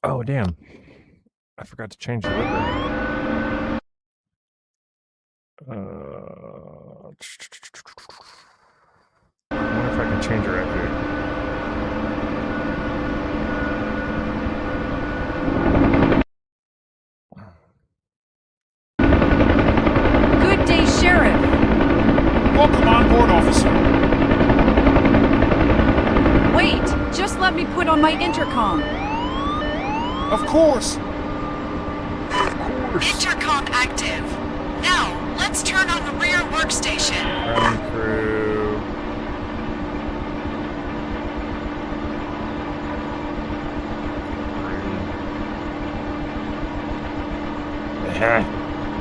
Oh, damn. I forgot to change the livery. I wonder if I can change her out here. Good day, Sheriff. Welcome on board, officer. Wait, just let me put on my intercom. Of course. Intercom active. Now, let's turn on the rear workstation. Ground crew.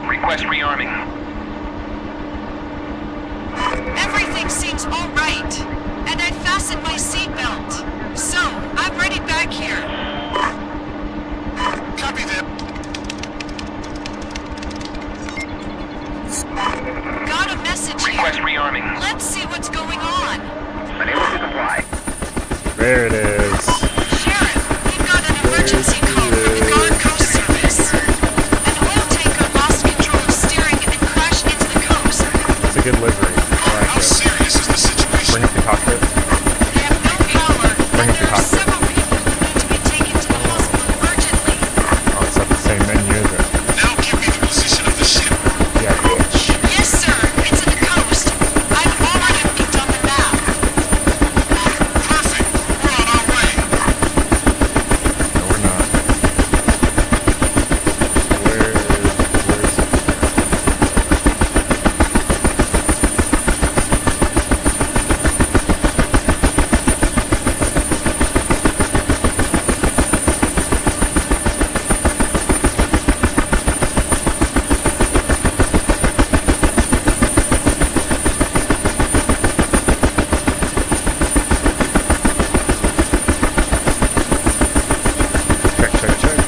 Request rearming. Everything seems all right. And I fastened my seatbelt. So, I'm ready back here. Copy that. Got a message here. Request rearming. Let's see what's going on. Unable to comply. There it is. Sheriff, we've got an emergency call from the Guard Coast Service. An oil tanker lost control of steering and crashed into the coast. It's a good livery. I like How it. serious is the situation? Bring up the cockpit. They have no power, Bring and up the there are cockpit. several people who need to be taken to the hospital urgently. Oh, it's not the same menu, is it? Now give me the position of the ship. Yeah, bitch. Yes, sir. It's in the coast. I've already looked on the map. Perfect. We're on our way. No, we're not. Where is it? Check, check, check.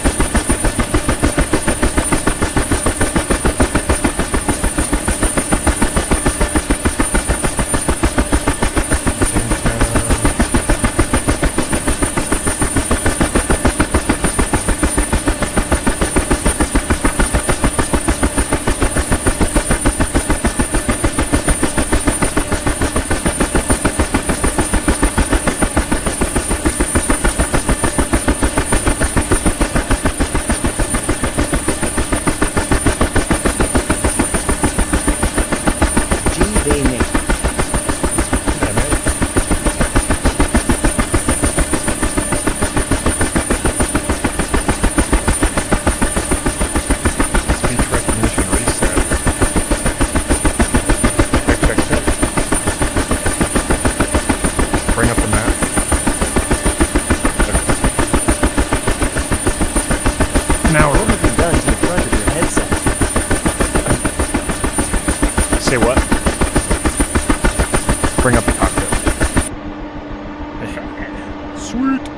Damn it. Speech recognition reset. Check, check, check. Bring up the map. Now What have you done to the front of your headset? say what? Bring up the cockpit. Sweet.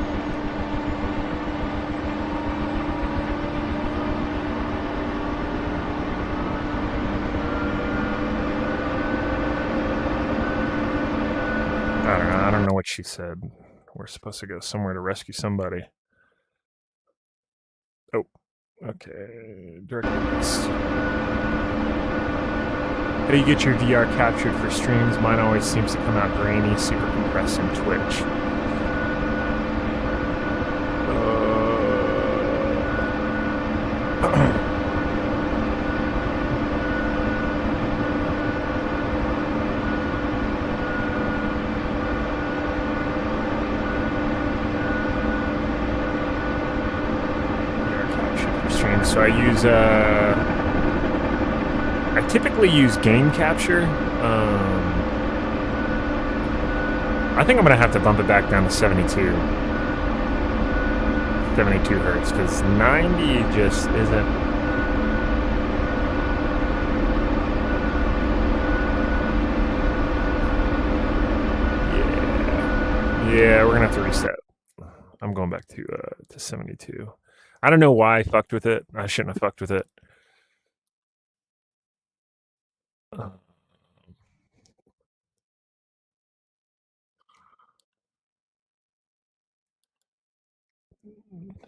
I don't know what she said. We're supposed to go somewhere to rescue somebody. Oh, okay. Directions. How do you get your VR captured for streams? Mine always seems to come out grainy, super compressed, and twitch. VR capture for streams. So I use I typically use game capture. I think I'm gonna have to bump it back down to 72 hertz because 90 just isn't. Yeah, we're gonna have to reset. I'm going back to 72. I don't know why I fucked with it. I shouldn't have fucked with it.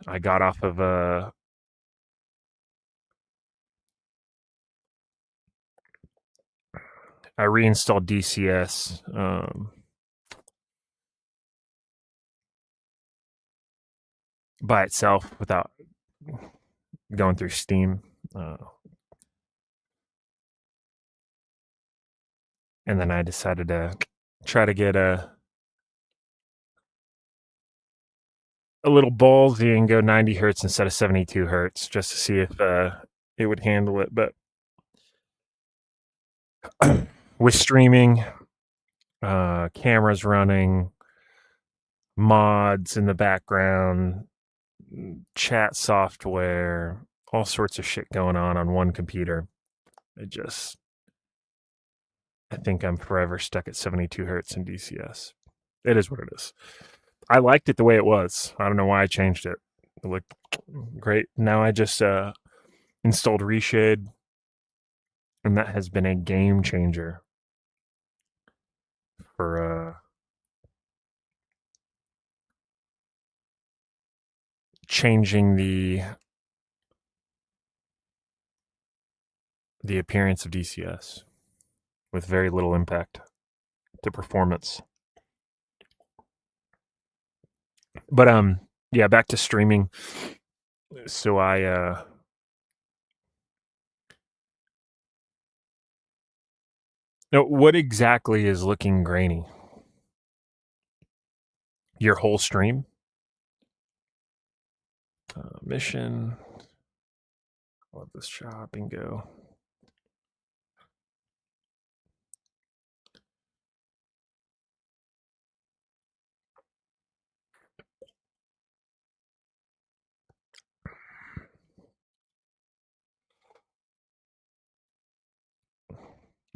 I got off of I reinstalled DCS. By itself without going through Steam. And then I decided to try to get a little ballsy and go 90 hertz instead of 72 hertz just to see if it would handle it. But with streaming, cameras running, mods in the background, chat software, all sorts of shit going on one computer, I think I'm forever stuck at 72 hertz in DCS. It is what it is. I liked it the way it was. I don't know why I changed it. It looked great. Now I just installed Reshade, and that has been a game changer for changing the appearance of DCS with very little impact to performance. But yeah, back to streaming. So I now, what exactly is looking grainy? Your whole stream? Mission. Love this shop. Bingo.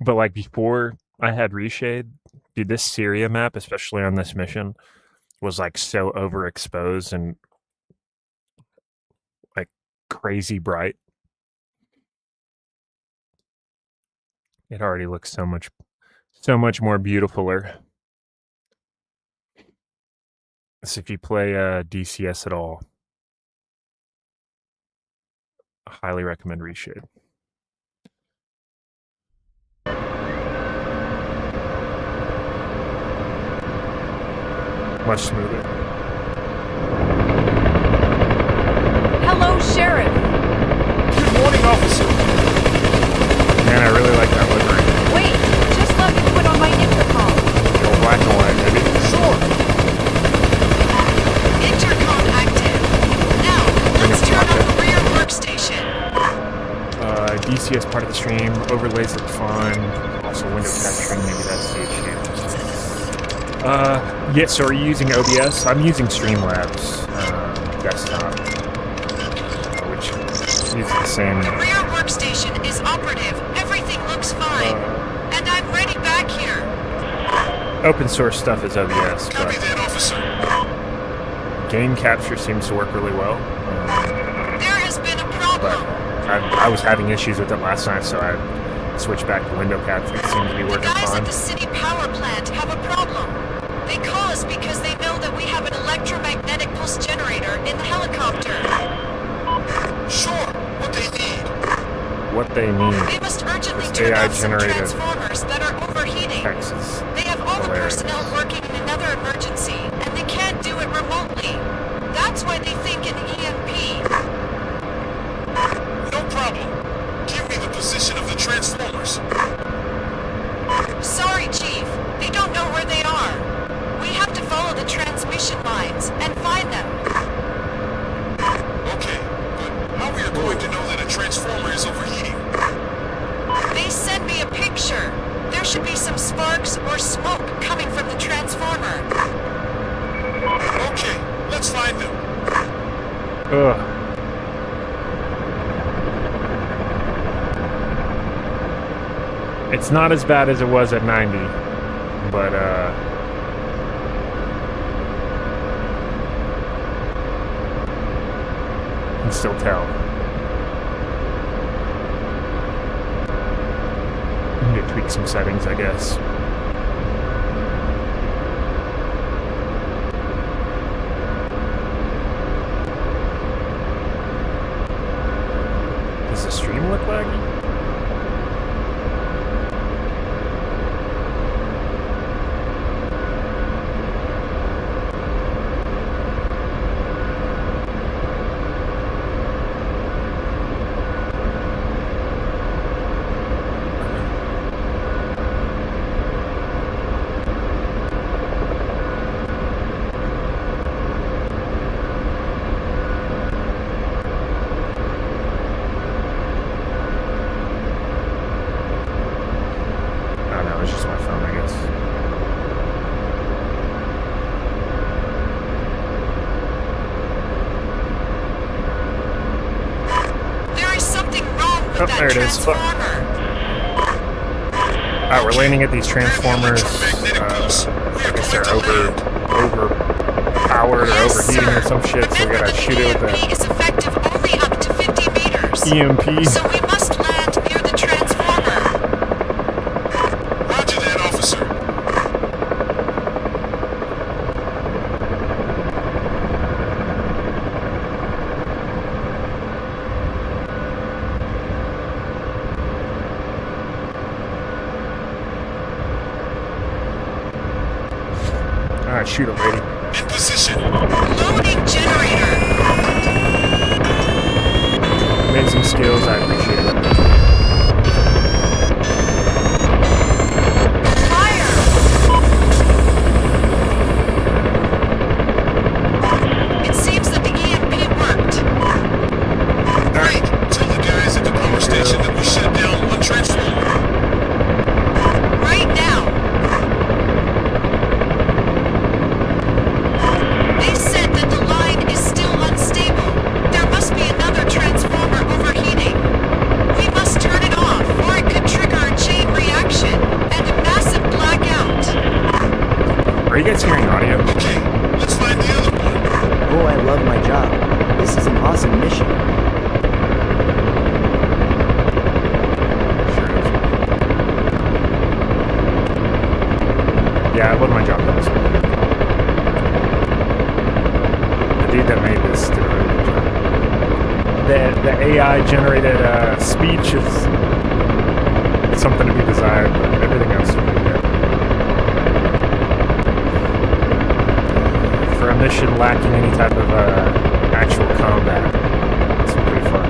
But like before I had Reshade, dude, this Syria map, especially on this mission, was like so overexposed and like crazy bright. It already looks so much more beautifuler. So if you play DCS at all, I highly recommend Reshade. Much smoother. Hello, Sheriff. Good morning, officer. Man, I really like that livery. Wait, just let me put on my intercom. Go black and white, maybe. Sure. Intercom active. Now, let's turn on the rear workstation. DCS part of the stream, overlays look fun. Also window capturing, maybe that's the issue. Yeah, so are you using OBS? I'm using Streamlabs desktop, which is the same. The rear workstation is operative. Everything looks fine. And I'm ready back here. Open source stuff is OBS, Copy but that, officer. game capture seems to work really well. There has been a But problem. I was having issues with it last night, so I switched back to window capture. It seems to be The working guys fine. at the city power plant have a problem. They call us because they know that we have an electromagnetic pulse generator in the helicopter. Sure. What they need. What they need, They must urgently This turn AI off some generated transformers that are overheating. Texas. They have all the Hilarious. personnel working in another emergency, and they can't do it remotely. That's why they think an EMP. No problem. Give me the position of the transformers. Sorry, Chief. They don't know where they are. We have to follow the transmission lines and find them. Okay, but how are you going to know that a transformer is overheating? They sent me a picture. There should be some sparks or smoke coming from the transformer. Okay, let's find them. Ugh. It's not as bad as it was at 90, but you can still tell. You need to tweak some settings, I guess. stream look laggy? Oh no, it's just my phone, I guess. There is something wrong with Oh, that there it is. Fuck. transformer. Alright, we're landing at these transformers. I guess they're overpowered or Yes, overheating sir. or some shit, so we Remember gotta that shoot it the with EMP is effective only up to 50 meters. the EMP. So we must land near the transformer. Roger that, officer. Alright, shoot it, lady. In position. Loading generator. Amazing skills, I appreciate it. Fire! It seems that the EMP worked. Great. Tell the guys at the power station that we shut down one transformer. Right now. They said that the line is still unstable. There must be another transformer overheating. We must turn it off, or it could trigger a chain reaction and a massive blackout. Are you guys hearing audio? Okay, let's find the other one. Oh, I love my job. This is an awesome mission. Sure is. Yeah, I love my job. Also. The dude that made this did a really good job. The AI generated speech is something to be desired, but everything else is pretty good. For a mission lacking any type of actual combat, it's pretty fun.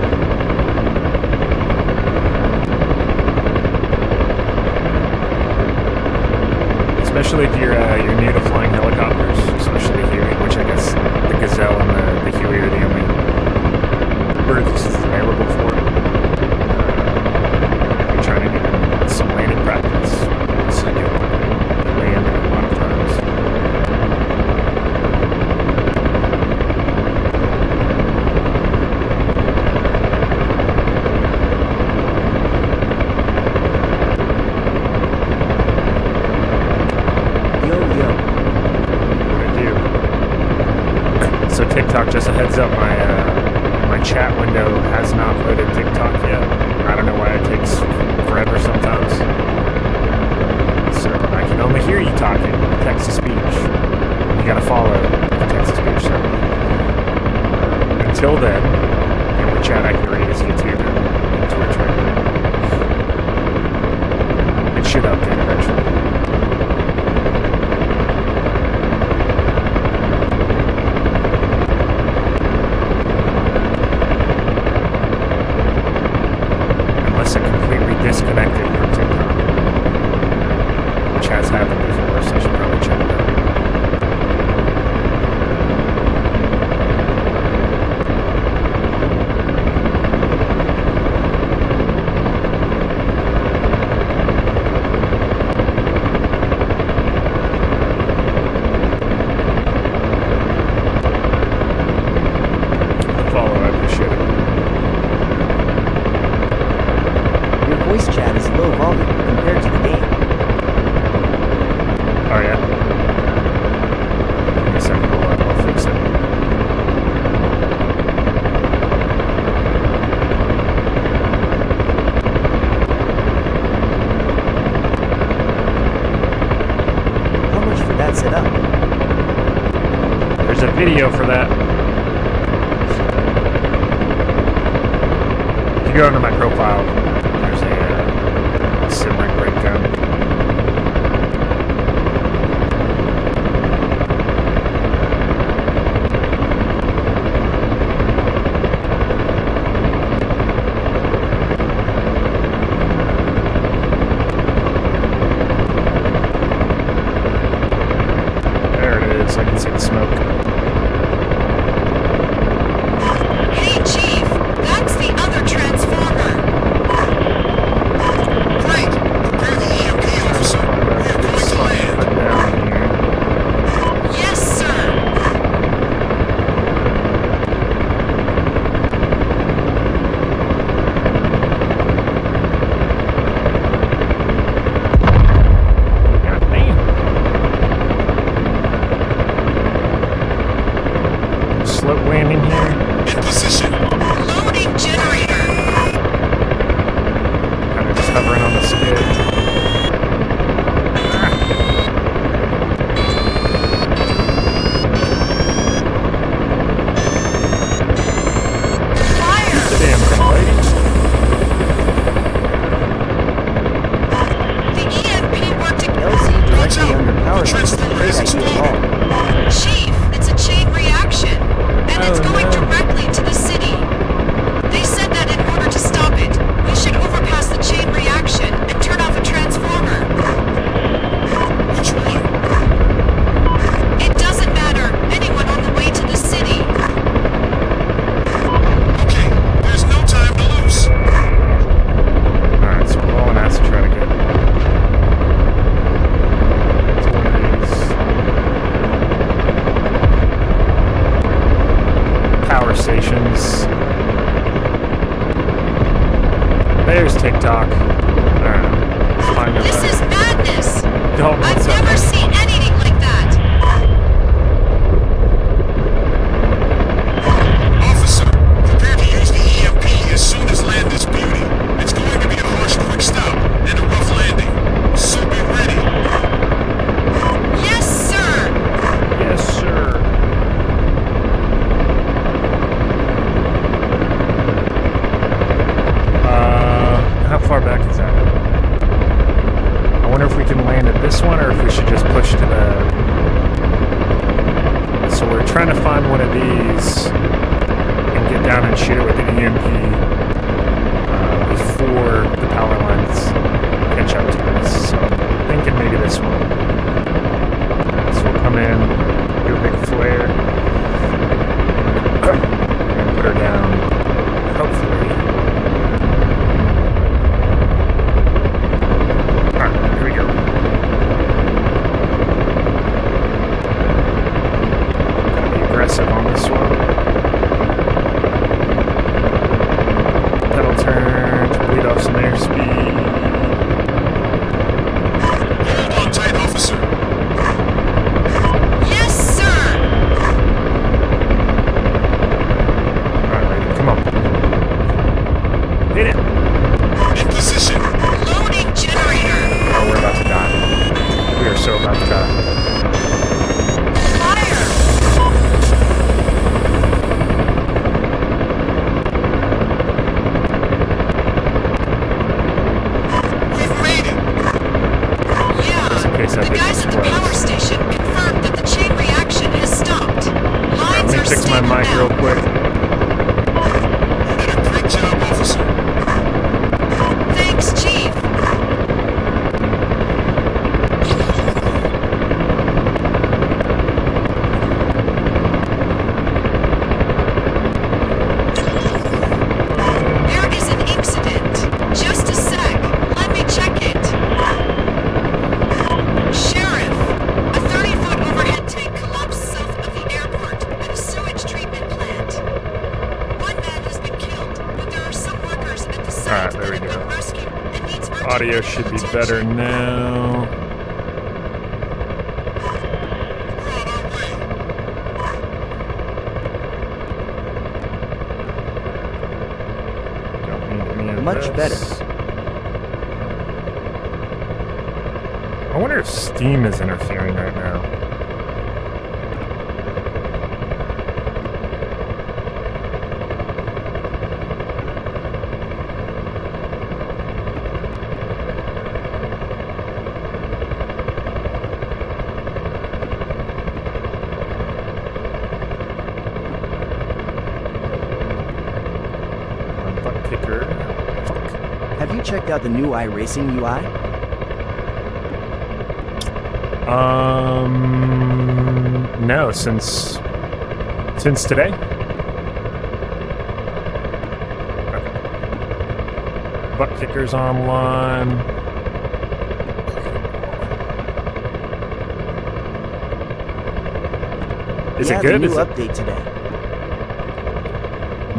Especially if you're new to flying helicopters, especially the Huey, which I guess the Gazelle and the Huey are the only birds this is available for. You're trying to get some landing practice, so you'll land a lot of times. Yo, yo. What I do. So TikTok, just a heads up, my chat window has not loaded TikTok yet. I don't know why it takes forever sometimes. So I can only hear you talking, text to speech. You gotta follow text to speech. So until then, the only chat I can read is YouTube and Twitch right now. It should update eventually. Unless it completely disconnected from TikTok, which has happened before, so I should probably check that. Follow, I appreciate it. Your voice chat is low volume compared to the game. Oh yeah. Give me a second, I'll fix it. How much for that setup? There's a video for that. If you go into my profile, there's a simmering breakdown. There it is. I can see the smoke. Hey, Chief, that's the other transformer. Great! Prepare the EMP, officer. We are going to land. Down here. Yes, sir. God damn. Slope landing here. In position. Loading generator. Kind of just hovering on the skid. Fire. Damn thing, lady. The EMP worked ag- LZ directly under power line. Transformer is At your exploding. call. Chief, it's a chain reaction, and it's Oh, going no. directly to the city. They said that in order to stop it, we should overpass the chain reaction and turn off a transformer. Which one? It doesn't matter. Anyone on the way to the city. Okay, there's no time to lose. Alright, so we're all has to try to get to one of these power stations. There's TikTok. Alright, let's find a This is madness. don't I've what's never up. seen anything like that. Officer, prepare to use the EMP as soon as land is beauty. It's going to be a harsh quick stop and a rough landing. So be ready. Yes, sir. Yes, sir. How far back is that? I wonder if we can land at this one or if we should just push to the... So we're trying to find one of these and get down and shoot it with the EMP before the power lines catch up to us. So I'm thinking maybe this one. So we'll come in, do a big flare, and put her down, hopefully. Alright, here we go. Gotta be aggressive on this one. That'll turn to bleed off some airspeed. Hold on tight, officer. Yes, sir. Alright, lady, come on. Hit it! In position. Loading generator. Oh, we're about to die. We are so about to die. Fire. We've made it. Yeah. Just in case that The didn't guys at the explode. power station confirmed that the chain reaction has stopped. Let Lines me are fix my stable mic now. real quick. You did a great job, officer. Thanks, Chief. There is an incident. Just a sec. Let me check it. Sheriff, a 30-foot overhead tank collapsed south of the airport at a sewage treatment plant. One man has been killed, but there are some workers at the site Alright, there we that have go. been rescued and needs urgent Audio should be medical better attention. now. We're on our way. Don't need any of Much this. better. I wonder if Steam is interfering right now. kicker. Fuck. Have you checked out the new iRacing UI? No, since today. Butt kickers online. Is it good? The new Is it update today.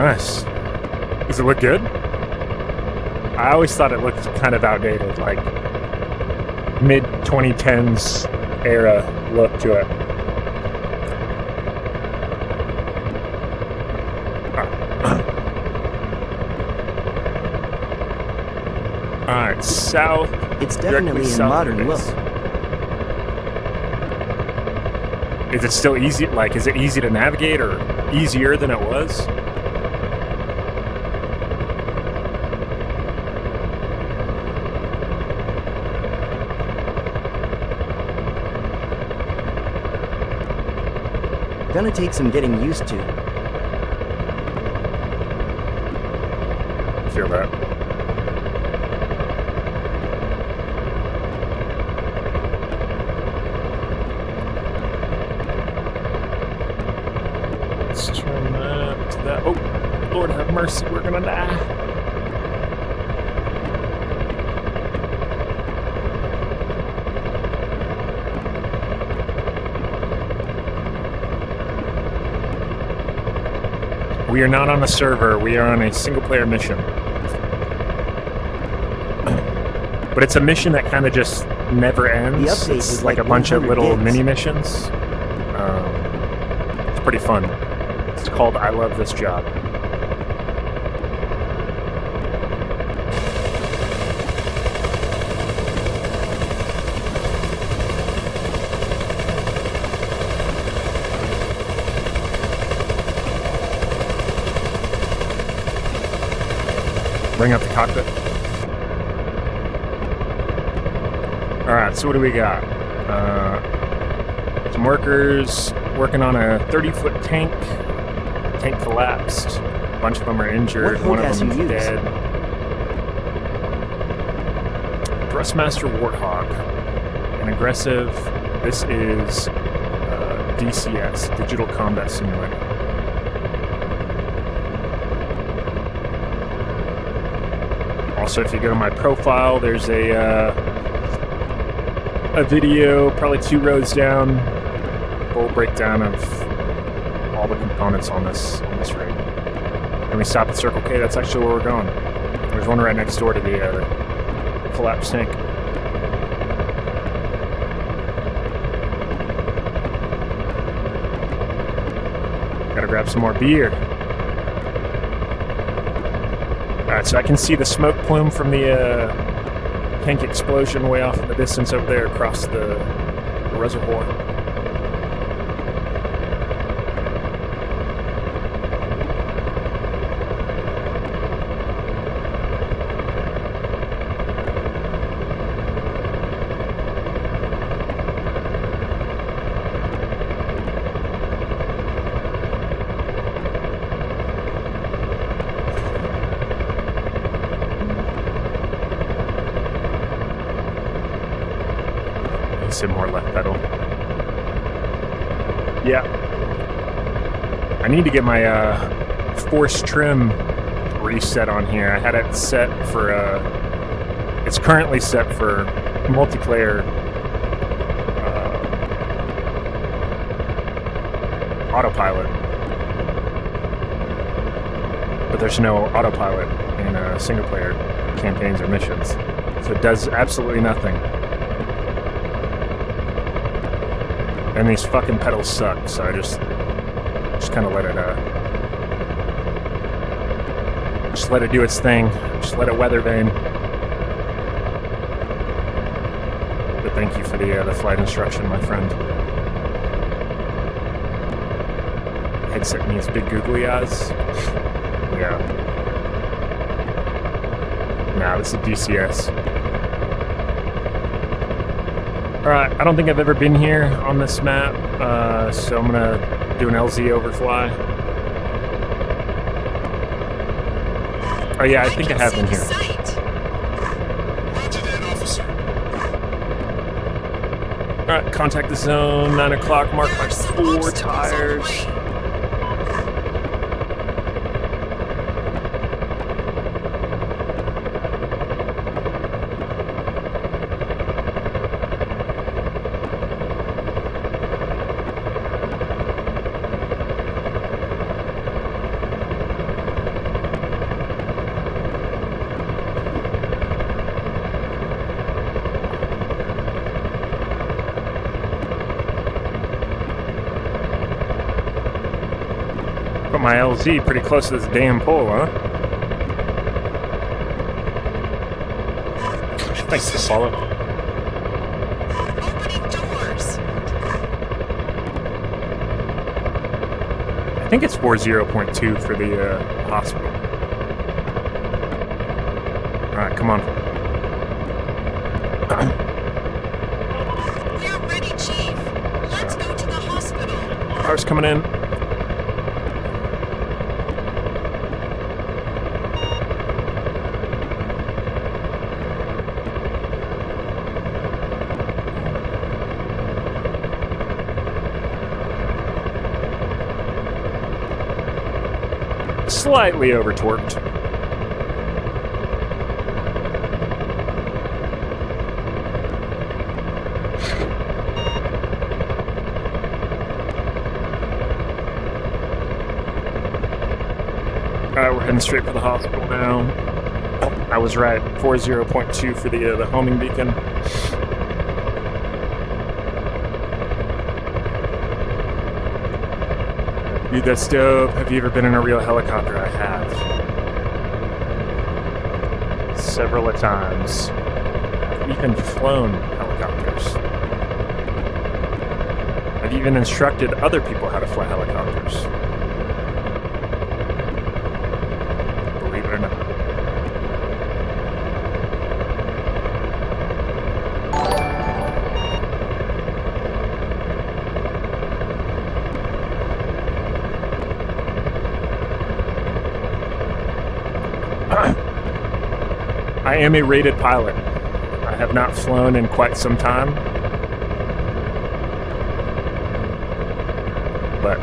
nice? Does it look good? I always thought it looked kind of outdated, like mid 2010s era look to it. Alright, south. It's directly definitely in south of modern look. base. Is it still easy? Like, is it easy to navigate or easier than it was? Gonna take some getting used to. I feel that. Let's turn that to that. Oh, Lord have mercy, we're gonna die. We are not on a server, we are on a single player mission. But it's a mission that kind of just never ends. The update It's is like like a bunch of 100 little gigs. mini missions. It's pretty fun. It's called I Love This Job. Bring up the cockpit. Alright, so what do we got? Some workers working on a 30-foot tank. Tank collapsed. A bunch of them are injured. What One of hook them's has you used? dead. Thrustmaster Warthog. An aggressive. This is DCS, Digital Combat Simulator. Also, if you go to my profile, there's a video, probably 2 rows down, full breakdown of all the components on this rig. And we stop at Circle K. That's actually where we're going. There's one right next door to the collapsed tank. Gotta grab some more beer. Alright, so I can see the smoke plume from the tank explosion way off in the distance over there across the reservoir. Say more left pedal. Yeah. I need to get my force trim reset on here. I had it set for it's currently set for multiplayer autopilot. But there's no autopilot in single player campaigns or missions. So it does absolutely nothing. And these fucking pedals suck, so I just kind of let it do its thing. Just let it weather vane. But thank you for the flight instruction, my friend. Headset needs big googly eyes. Yeah. Nah, this is DCS. Alright, I don't think I've ever been here on this map, so I'm gonna do an LZ overfly. Oh yeah, I think I have been here. Sight. Roger that, officer. All right, contact the zone. 9 o'clock. Mark There my are some 4 obstacles on the tires. way. Put my LZ pretty close to this damn pole, huh? Thanks for the follow. Opening doors. I think it's 40.2 for the hospital. Alright, come on. We're ready, Chief. Let's go to the hospital. Cars coming in. Slightly over torqued. Alright, we're heading straight for the hospital now. I was right. 40.2 for the homing beacon. Dude, that's dope. Have you ever been in a real helicopter? I have. Several a times. I've even flown helicopters. I've even instructed other people how to fly helicopters. Believe it or not. I am a rated pilot. I have not flown in quite some time. But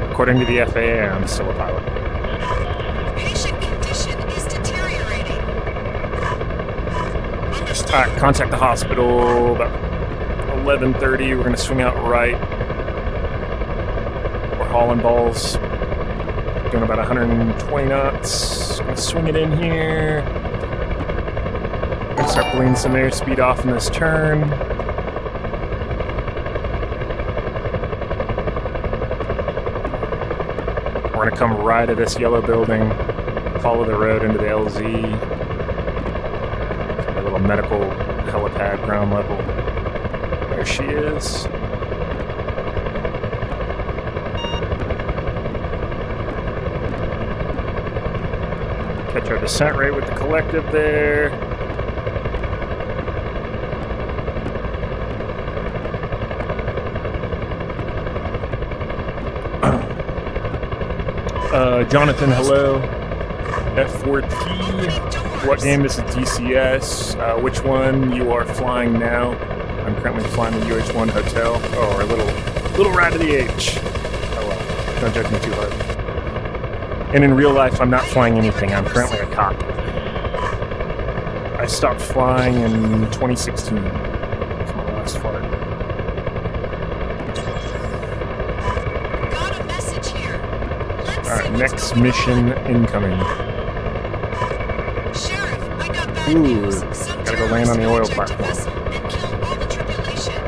according to the FAA, I'm still a pilot. Patient condition is deteriorating. Understood. Alright, contact the hospital about 11:30. We're going to swing out right. We're hauling balls. Doing about 120 knots. Gonna swing it in here. Gonna start bleeding some airspeed off in this turn. We're gonna come right at this yellow building, follow the road into the LZ. A little medical helipad ground level. There she is. Catch our descent rate with the collective there. Jonathan, hello. F4T. What game is a DCS? Which one you are flying now? I'm currently flying the UH-1 Hotel. Oh, or a little ride to the H. Oh well, don't judge me too hard. And in real life, I'm not flying anything. I'm currently a cop. I stopped flying in 2016. That's my last flight. Got a message here. Let's All right, send it next to the mission incoming. Sheriff, I got bad Ooh, news. Some gotta go land on the oil terrorists hijacked platform. the vessel and killed all the tripulation.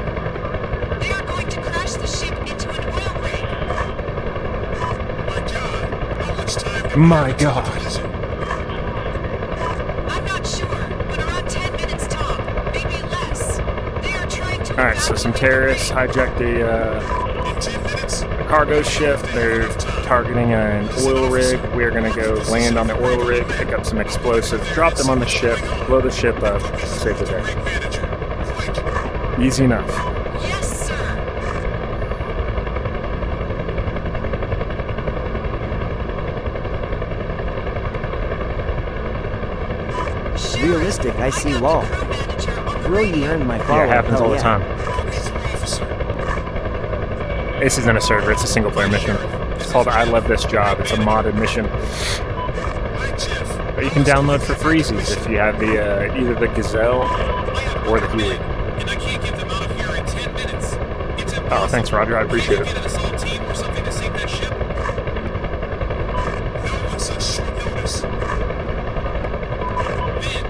They are going to crash the ship into an oil rig. My God. How much time do My we have God. to visit? I'm not sure, but around 10 minutes top, maybe less. They are trying to. All right, so some terrorists hijacked In 10 minutes? a cargo ship. They're targeting an oil rig. We're gonna go land on the oil rig, pick up some explosives, drop them on the ship, blow the ship up, save the day. Manager. Quick. Easy enough. Yes, sir. Realistic, I see lol. Bro, you earned my follow. Yeah, it happens hell all the yeah. time. Officer. This isn't a server, it's a single player mission. It's called I Love This Job. It's a modded mission. Hi, Jeff. But you can download for freezies if you have the either the Gazelle or the Huey. And I can't get them out of here in 10 minutes. It's Oh, thanks, Roger. I appreciate Get it. an assault team or something to sink that ship. No on such short notice. Man,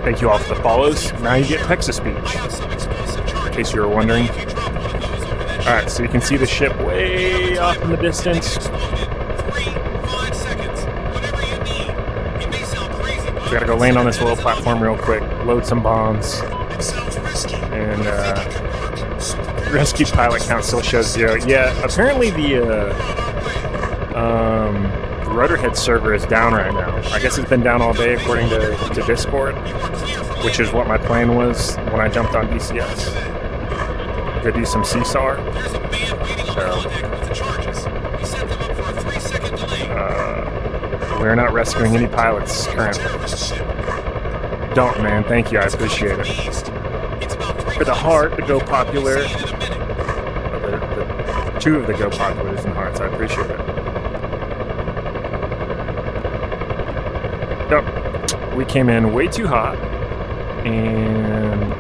Thank you all for the follows. Now you get text-to-speech, I have some explosive charges. in case you were wondering. If you drop one of those over that Alright, so you can see the ship way off in the distance. exploded. 3, 5 seconds. Whatever you need. It may sound crazy, but We gotta go land on this little platform real quick, load some bombs, it sounds risky. and rescue pilot count still shows 0. Yeah, apparently the Rotorhead server is down right now. I guess it's been down all day according to Discord, which is what my plan was when I jumped on DCS. Go do some CSAR. There's a man waiting on the deck with the charges. We set them up for a 3-second delay. We're not rescuing any pilots currently. Terrorist ship. Don't, man. Thank you. I appreciate it. East. It's about 3 For the heart, the Go miles Popular. in a minute. The 2 of the Go Populars and hearts. I appreciate it. Nope. We came in way too hot, and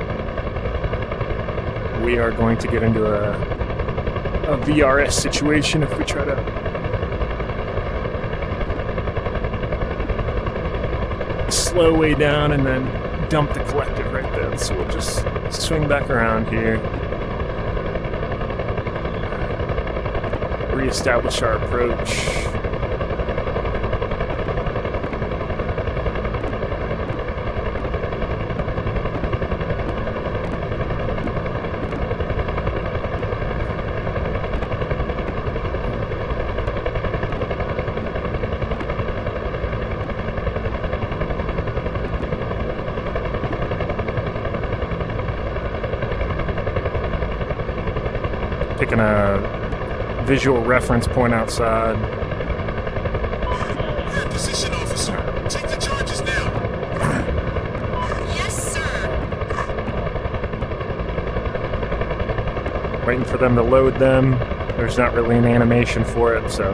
we are going to get into a VRS situation if we try to slow way down and then dump the collective right then. So we'll just swing back around here, reestablish our approach. Picking a visual reference point outside. We're in position, officer. Take the charges now. Yes, sir. Waiting for them to load them. There's not really an animation for it, so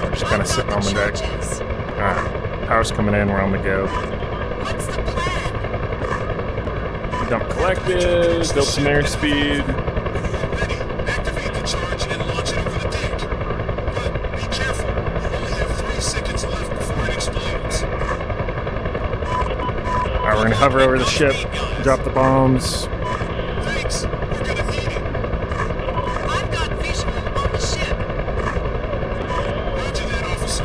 we're just kind of sitting on the deck. Charges. Alright, power's coming in, we're on the go. What's the plan? Dump collective, build some airspeed. Ready. Activate the charge and launch it over the deck. But be careful. We only have 3 seconds left before it explodes. Alright, we're gonna hover over the ship, drop the bombs. Thanks. We're gonna need it. I've got visual on the ship. Roger that, officer.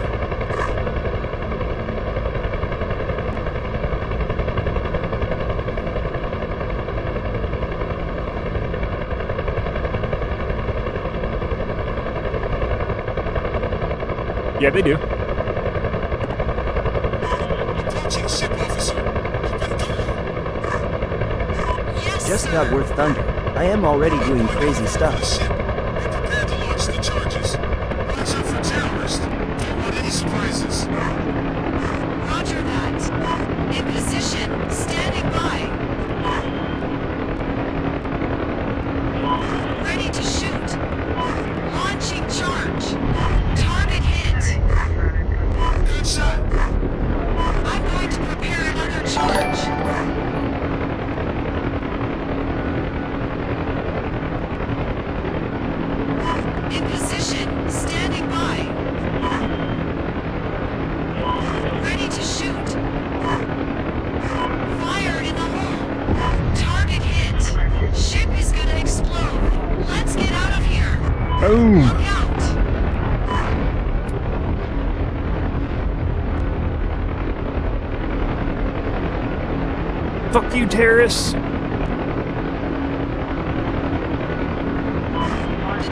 Yeah, they do. Approaching ship, officer. Open door. Yes, Just sir. got Worth Thunder. I am already doing crazy The stuff. ship. Be prepared to launch the charges. Watch out for terrorists. Don't want any surprises. Roger that. In position. Standing by. Ready to shoot. Launching charge. Target hit. Good shot. I'm going to prepare another charge. In position. Standing by. Ready to shoot. Fire in the hole. Target hit. Ship is gonna explode. Let's get out of here. Boom! Look out. Fuck you, terrorists! The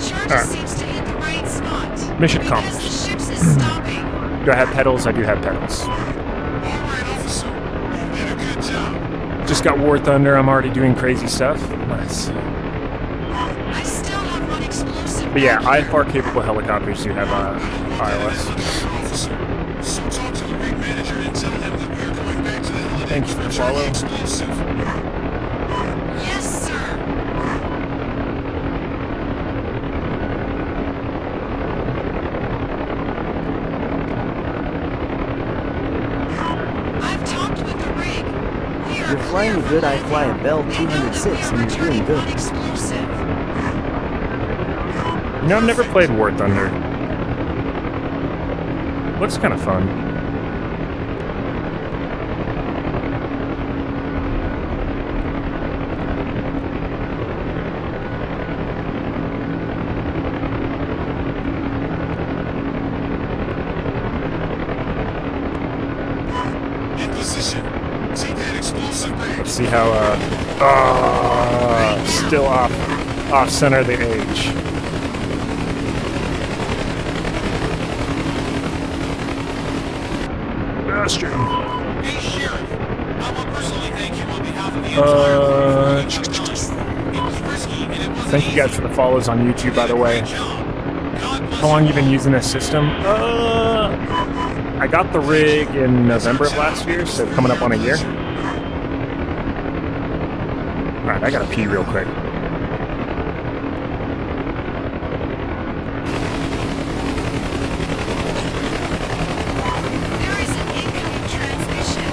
charge Alright. seems to hit the right spot. Mission Because accomplished. the ships is stopping. Do I have pedals? I do have pedals. All right, officer. You did a good job. Just got War Thunder. I'm already doing crazy stuff. Nice. I still have one explosive. But yeah, back here. IFR capable helicopters do have iOS. Officer. So talk to the rig manager and tell him that we're Thank you for the follow. Explosive. Yes, sir. I've talked with the rig. We are You're flying a good. I fly a Bell 206 and you're doing good. Explosive. You know, I've never played War Thunder. Looks kind of fun. In position. Take that explosive back. Let's see how, still off center of the age. Bastard. Hey, Sheriff. I want to personally thank you on behalf of the entire... It was risky and it wasn't Thank you guys for the follows on YouTube, by the way. easy. God bless How long you been using this system? I got the rig in November of last year, so coming up on a year. Alright, I gotta pee real quick. There is an incoming transmission.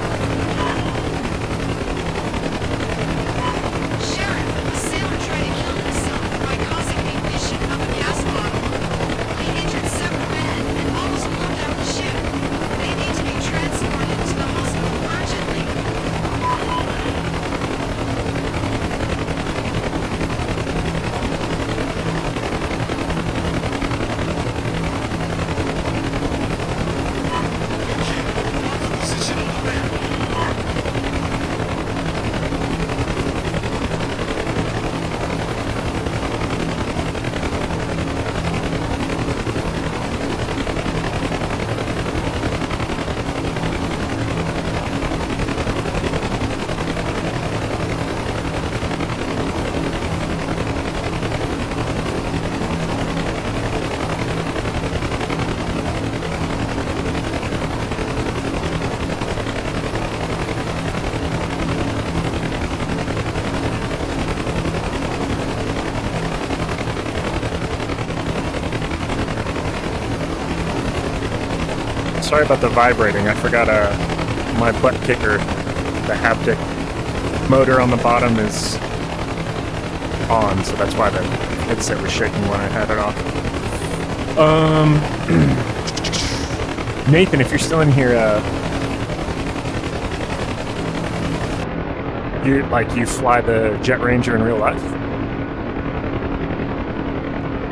Sheriff, a sailor tried to kill himself by causing the ignition of a gas bottle. He injured several men and almost blew down the ship. They need to be transported to the hospital urgently. position on the map. Sorry about the vibrating. I forgot my butt kicker, the haptic motor on the bottom is on, so that's why the headset was shaking when I had it off. Nathan, if you're still in here, you fly the Jet Ranger in real life?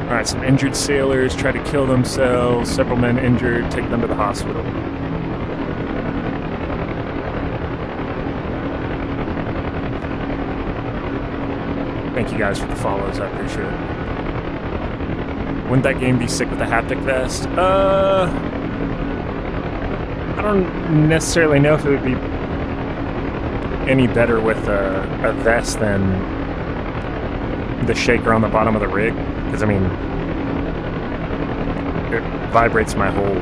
Alright, some injured sailors try to kill themselves. Several men injured. Take them to the hospital. Thank you guys for the follows. I appreciate it. Wouldn't that game be sick with the haptic vest? I don't necessarily know if it would be any better with a vest than the shaker on the bottom of the rig. Because, I mean, it vibrates my whole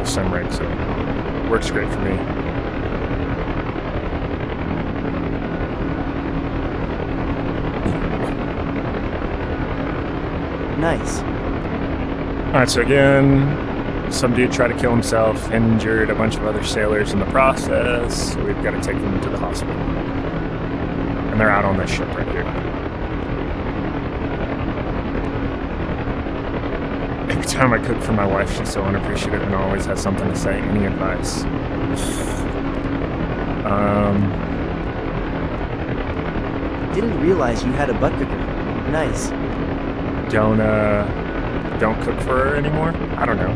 sim rig, so it works great for me. Nice. Alright, so again, some dude tried to kill himself, injured a bunch of other sailors in the process, so we've got to take them to the hospital. And they're out on this ship right here. Every time I cook for my wife, she's so unappreciative and always has something to say. Any advice? Didn't realize you had a butt cooker. Nice. Don't cook for her anymore? I don't know.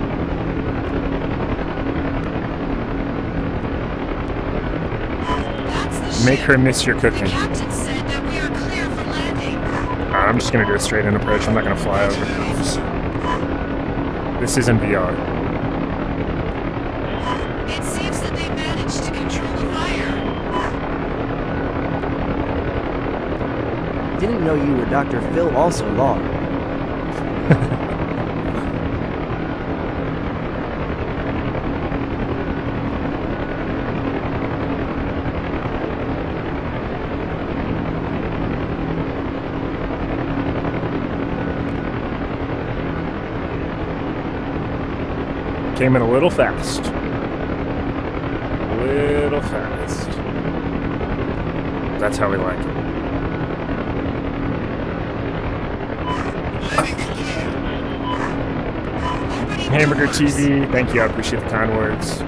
That's the Make ship. her miss your The cooking. captain said that we are clear for landing. I'm just gonna do a straight in approach. I'm not gonna fly over. Officer. This isn't VR. It seems that they managed to control the fire. Didn't know you were Dr. Phil also long. Came in a little fast. A little fast. That's how we like it. Hamburger TV, thank you. I appreciate the kind words.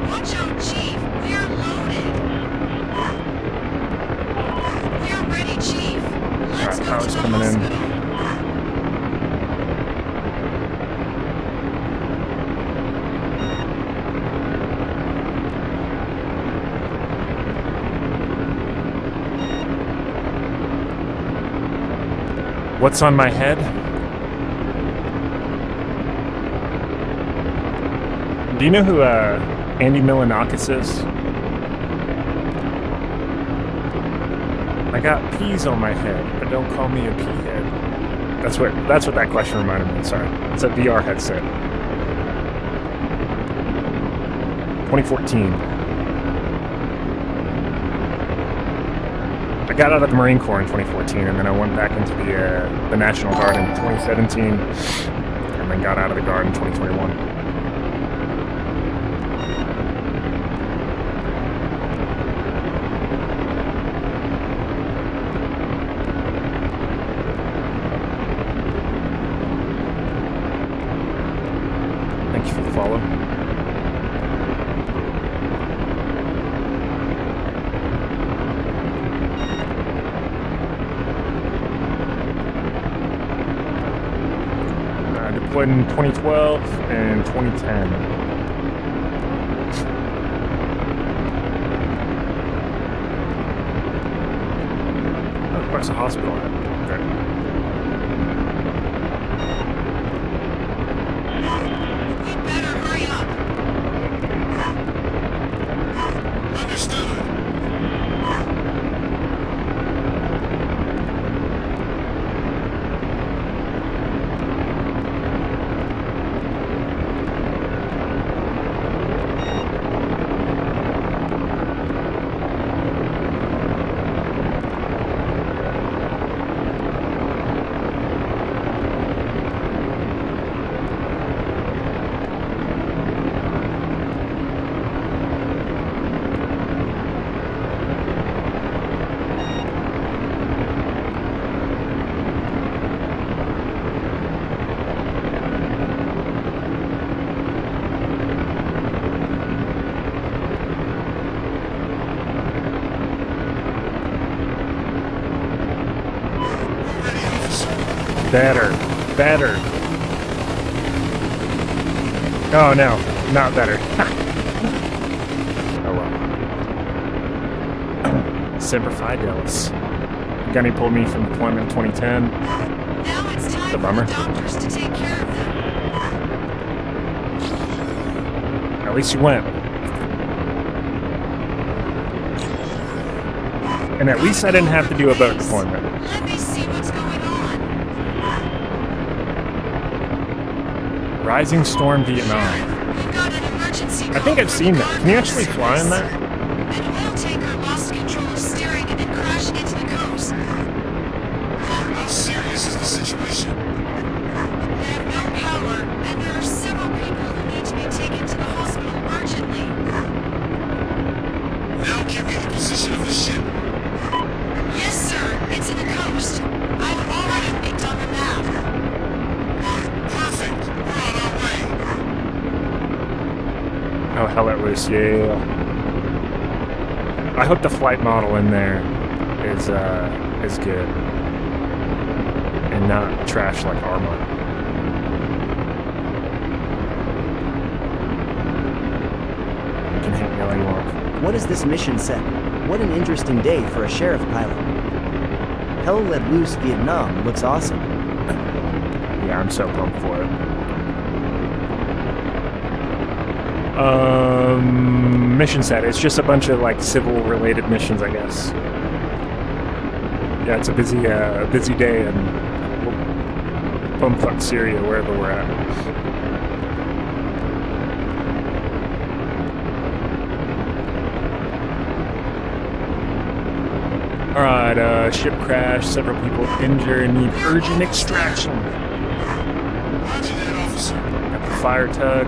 Watch out, Chief. We're loaded. We're ready, Chief. Let's go power's to the coming in. hospital. What's on my head? Do you know who Andy Milonakis is? I got peas on my head, but don't call me a pea head. That's what that question reminded me. Sorry, it's a VR headset. 2014. I got out of the Marine Corps in 2014, and then I went back into the National Guard in 2017, and then got out of the Guard in 2021. Thank you for the follow. Deployed in 2012 and 2010. Oh, where's the hospital at? Okay. We better hurry up. Understood. Better. Oh no, not better. Oh well. Semper Fidelis. Gunny pulled me from deployment in 2010. Now it's time The for bummer. the doctors to take care of them. At least you went. And at least I didn't have to do a boat deployment. Let me see what's going on. Rising Storm Vietnam. We've got an emergency I think call I've from seen the that. Guard Can you actually Force fly in Service. that? An oil tanker lost control of steering and crashed into the coast. How serious is the situation? They have no power, and there are several people who need to be taken to the hospital urgently. Now give me the position of the ship. Yes, sir. It's in the coast. I've already peeked on the map. Perfect. We're on our way. Oh, hell it loose, yeah. I hope the flight model in there is good. And not trash like Arma. You can hit me all you want. What is this mission set? What an interesting day for a sheriff pilot. Hell Let Loose Vietnam looks awesome. Yeah, I'm so pumped for it. Mission set. It's just a bunch of like civil related missions, I guess. Yeah, it's a busy day in bumfuck Syria, wherever we're at. All right, ship crash. Several people injured. Need urgent extraction. Roger that, officer. Got the fire tug.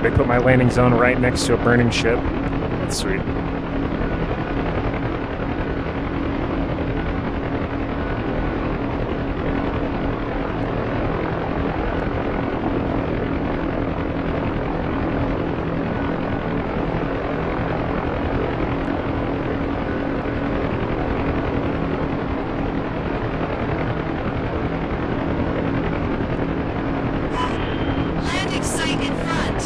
They put my landing zone right next to a burning ship. That's sweet. Landing site in front.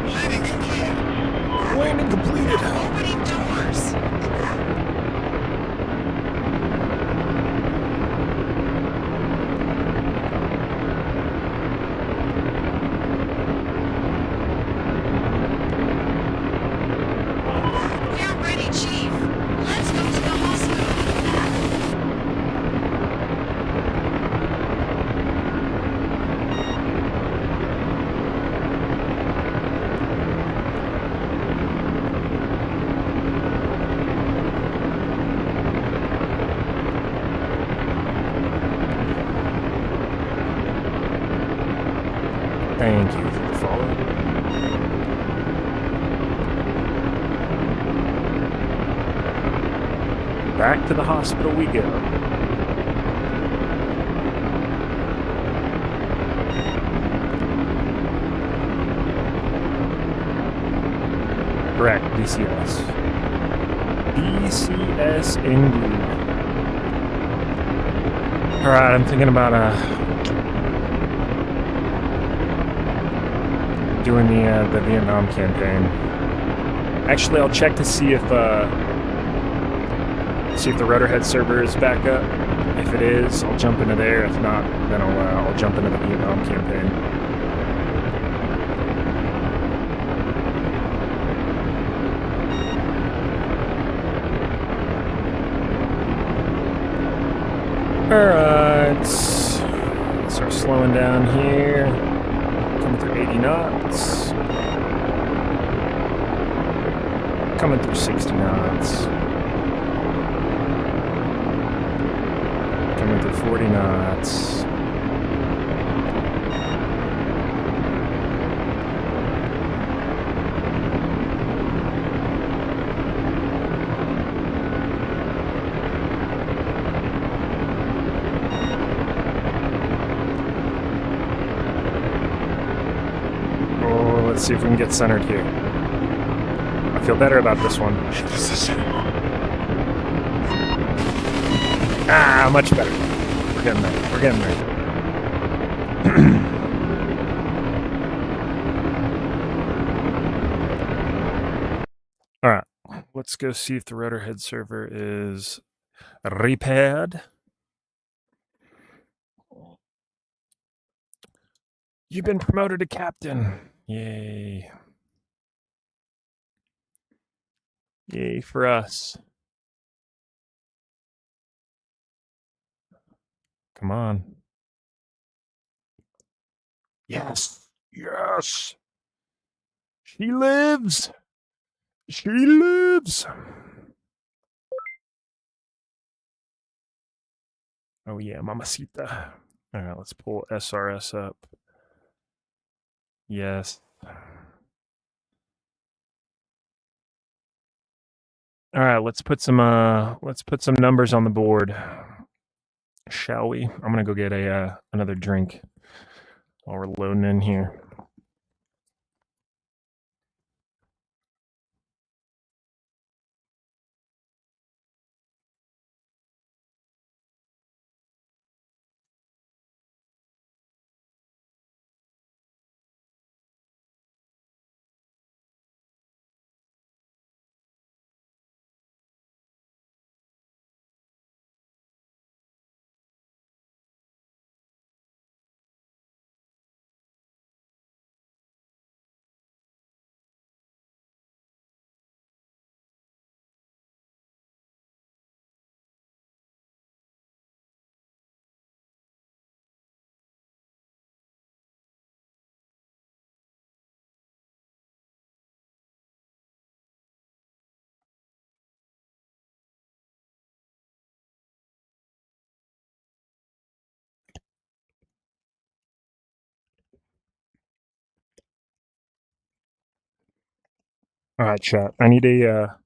Landing completed. Landing completed. Opening doors. We're ready, Chief. Let's go to the hospital. Thank you for the follow. Back to the hospital we go. Correct, DCS. DCS indeed. Alright, I'm thinking about doing the Vietnam campaign. Actually, I'll check to see if the Rotorhead server is back up. If it is, I'll jump into there. If not, then I'll jump into the Vietnam campaign. Alright. Start slowing down here. Coming through 80 knots. Coming through 60 knots. Coming through 40 knots. Oh, let's see if we can get centered here. I feel better about this one. Position. Ah, much better. We're getting there. We're getting there. All right. Let's go see if the Rotorhead server is repaired. You've been promoted to captain. Yay. Yay for us. Come on. Yes. Yes. She lives. She lives. Oh, yeah, mamacita. All right, let's pull SRS up. Yes. All right, let's put some numbers on the board. Shall we? I'm gonna go get another drink while we're loading in here. All right, chat. I need a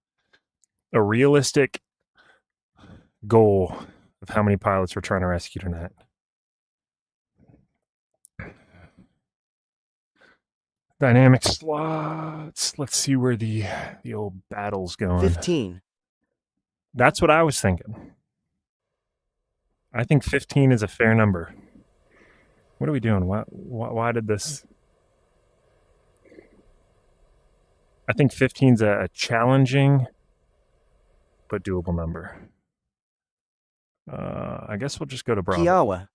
realistic goal of how many pilots we're trying to rescue tonight. Dynamic slots. Let's see where the old battle's going. 15. That's what I was thinking. I think 15 is a fair number. What are we doing? Why did this? I think 15 is a challenging but doable number. I guess we'll just go to Bravo. Kiowa.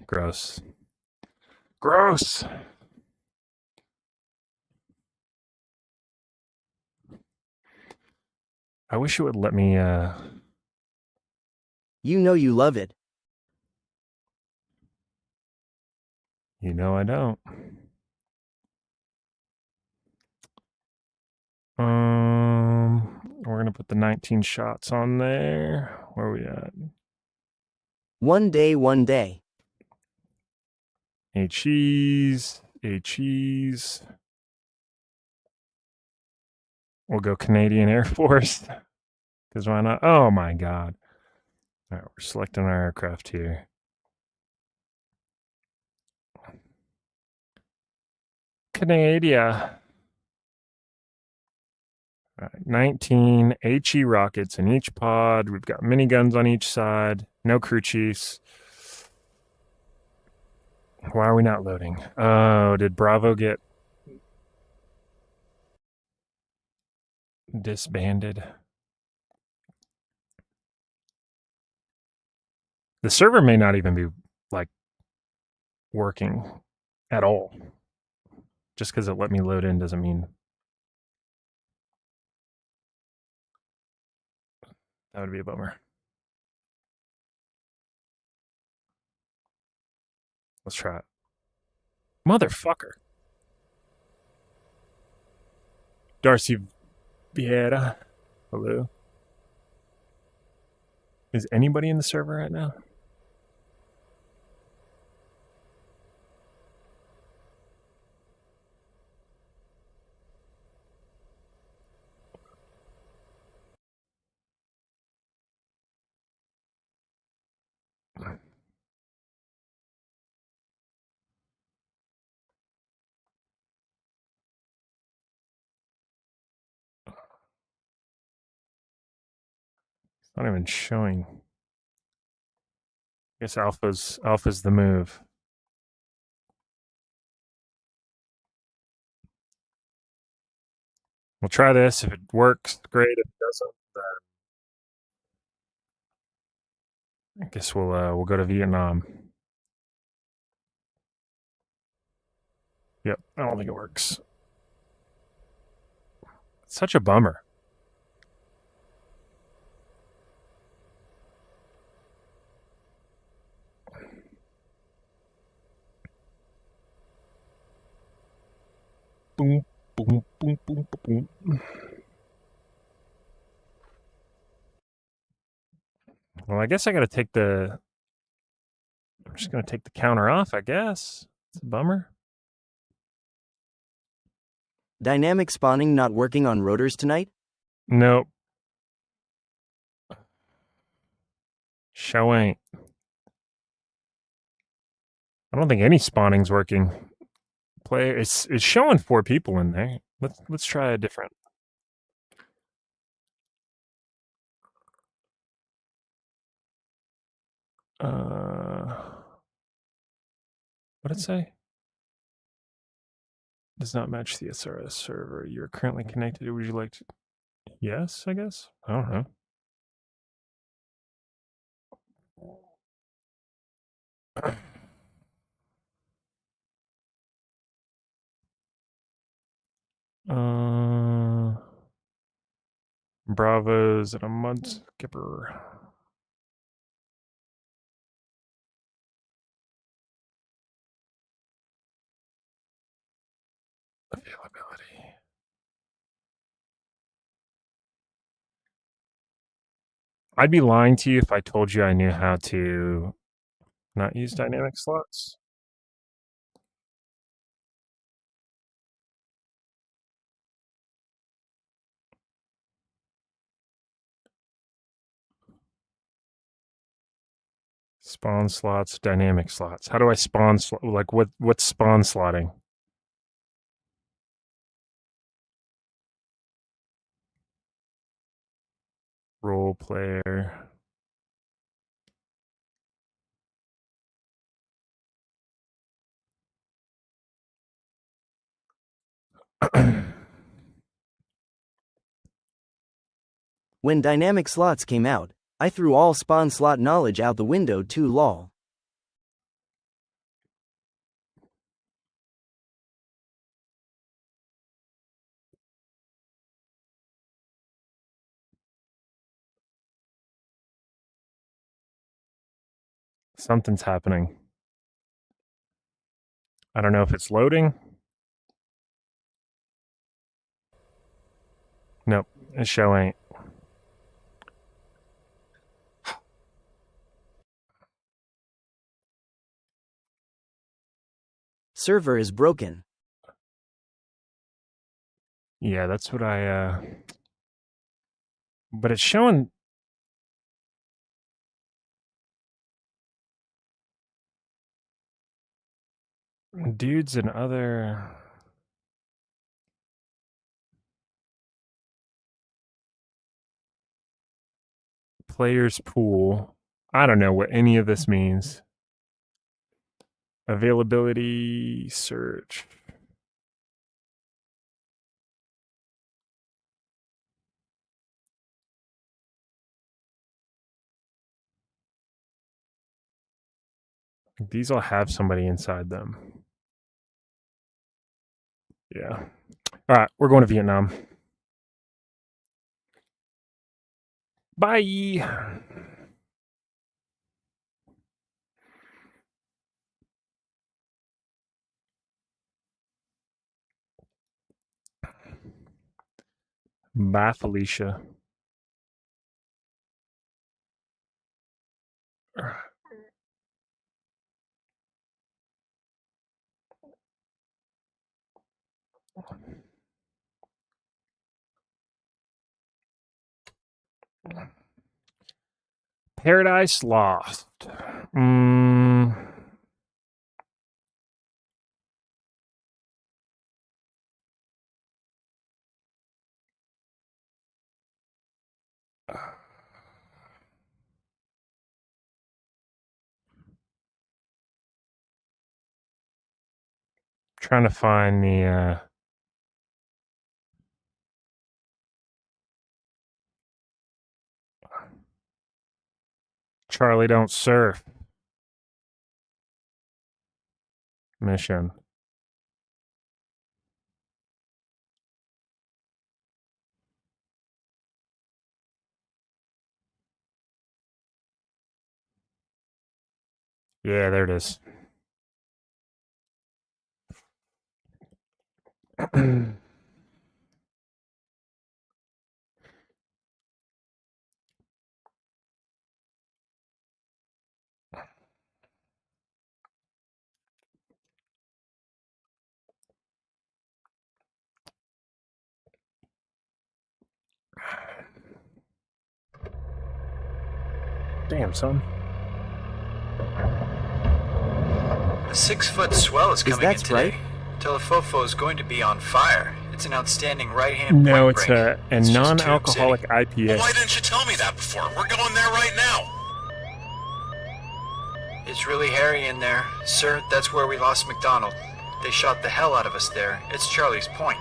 Gross. Gross. I wish it would let me. You know you love it. You know I don't. We're gonna put the 19 shots on there. Where are we at? One day, one day. A cheese. We'll go Canadian Air Force. Because why not? Oh my god. All right, we're selecting our aircraft here. Canada. All right, 19 HE rockets in each pod. We've got miniguns on each side. No crew chiefs. Why are we not loading? Oh, did Bravo get disbanded? The server may not even be like working at all. Just because it let me load in doesn't mean that would be a bummer. Let's try it. Motherfucker. Darcy Vieira. Hello. Is anybody in the server right now? It's not even showing. I guess alpha's the move. We'll try this. If it works, great. If it doesn't, then I guess we'll go to Vietnam. Yep, I don't think it works. It's such a bummer. Boom, boom, boom, boom, boom. Well, I guess I got to take the. I'm just going to take the counter off, I guess. It's a bummer. Dynamic spawning not working on rotors tonight? Nope. Show ain't. I don't think any spawning's working. It's showing 4 people in there. Let's try a different. What did it say? Does not match the SRS server. You're currently connected. Would you like to? Yes, I guess. I don't know. Bravos and a mud skipper. Availability. I'd be lying to you if I told you I knew how to not use dynamic slots. Spawn slots, dynamic slots. How do I spawn like what's spawn slotting? Role player. When dynamic slots came out, I threw all spawn slot knowledge out the window too lol. Something's happening. I don't know if it's loading. Nope, it show ain't. Server is broken. Yeah, that's what but it's showing dudes and other players pool. I don't know what any of this means. Availability search. These all have somebody inside them. Yeah. All right, we're going to Vietnam. Bye. Bye, Felicia. Paradise Lost. Trying to find the Charlie Don't Surf mission. Yeah, there it is. Damn, son. A 6-foot swell is coming in that today. right? Telefofo is going to be on fire. It's an outstanding right-hand No, point it's break. a It's just non-alcoholic Tube City. IPA. Well, why didn't you tell me that before? We're going there right now. It's really hairy in there. Sir, that's where we lost McDonald. They shot the hell out of us there. It's Charlie's Point.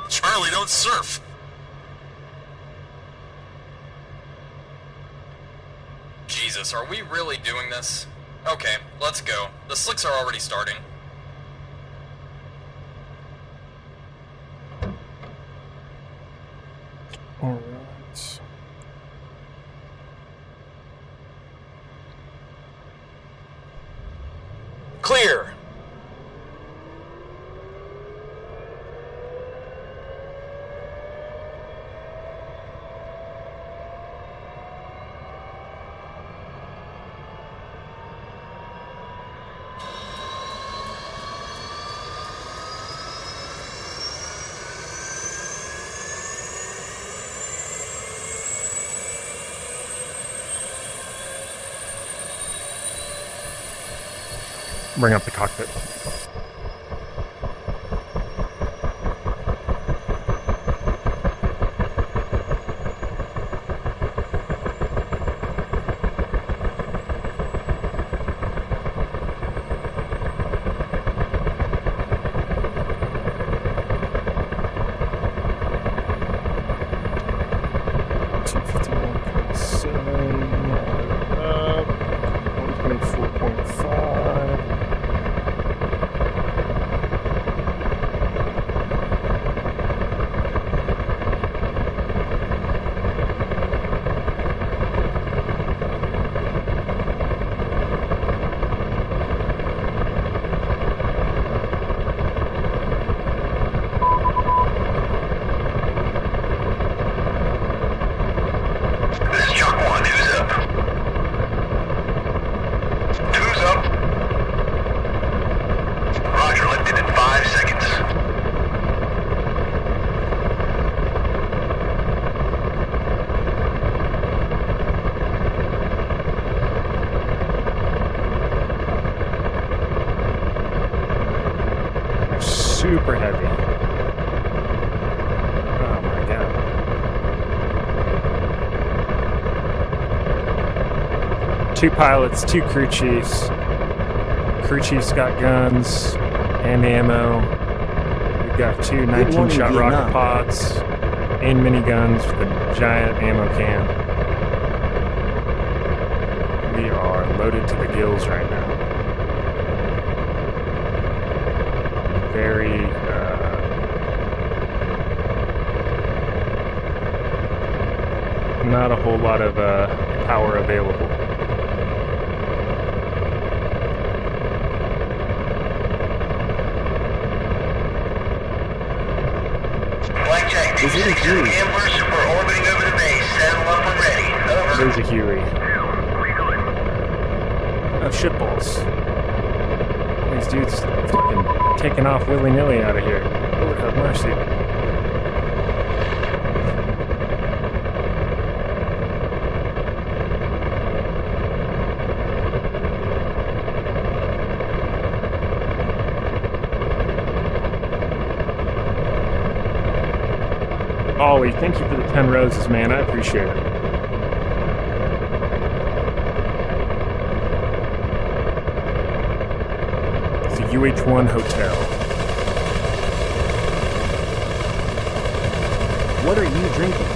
Charlie Don't Surf. Jesus, are we really doing this? Okay, let's go. The slicks are already starting. All right. Clear! bring up the cockpit. This is Chuck 1. Who's up? Who's up? Roger, lifted in 5 seconds. Super heavy. Oh my god. Two pilots, two crew chiefs. Crew chiefs got guns and ammo. We've got two 19-shot rocket Vietnam. pods and miniguns with a giant ammo can. We are loaded to the gills right now. Very not a whole lot of power available. Blackjack, Is it a 2-6 Huey? Gamblers, we're orbiting over the base. Saddle up and ready. Over. There's a Huey. Oh, shitballs. These dudes fucking taking off willy-nilly out of here. Lord have mercy. Ollie, thank you for the 10 roses, man. I appreciate it. It's a UH-1 hotel. What are you drinking?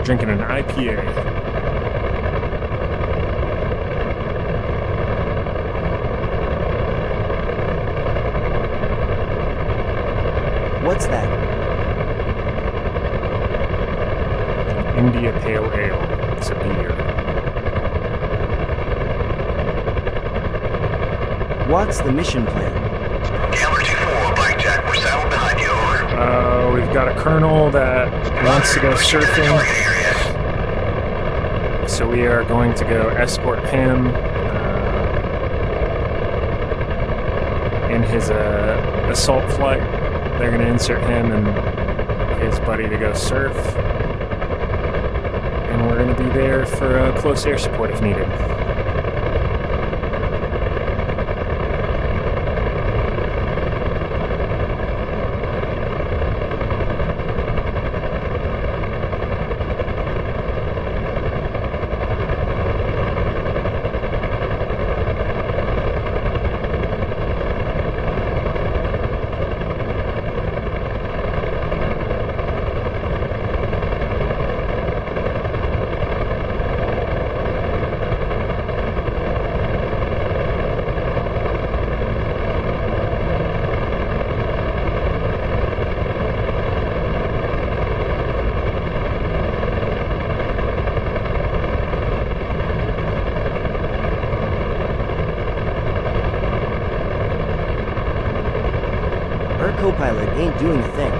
Drinking an IPA. What's that? India Pale Ale. It's a beer. What's the mission plan? Gambler 2-4, Blackjack, we're saddled behind you. Over. We've got a colonel that wants to go surfing, Target area. so we are going to go escort him in his assault flight. They're going to insert him and his buddy to go surf, and we're going to be there for close air support if needed. Our co-pilot ain't doing a thing.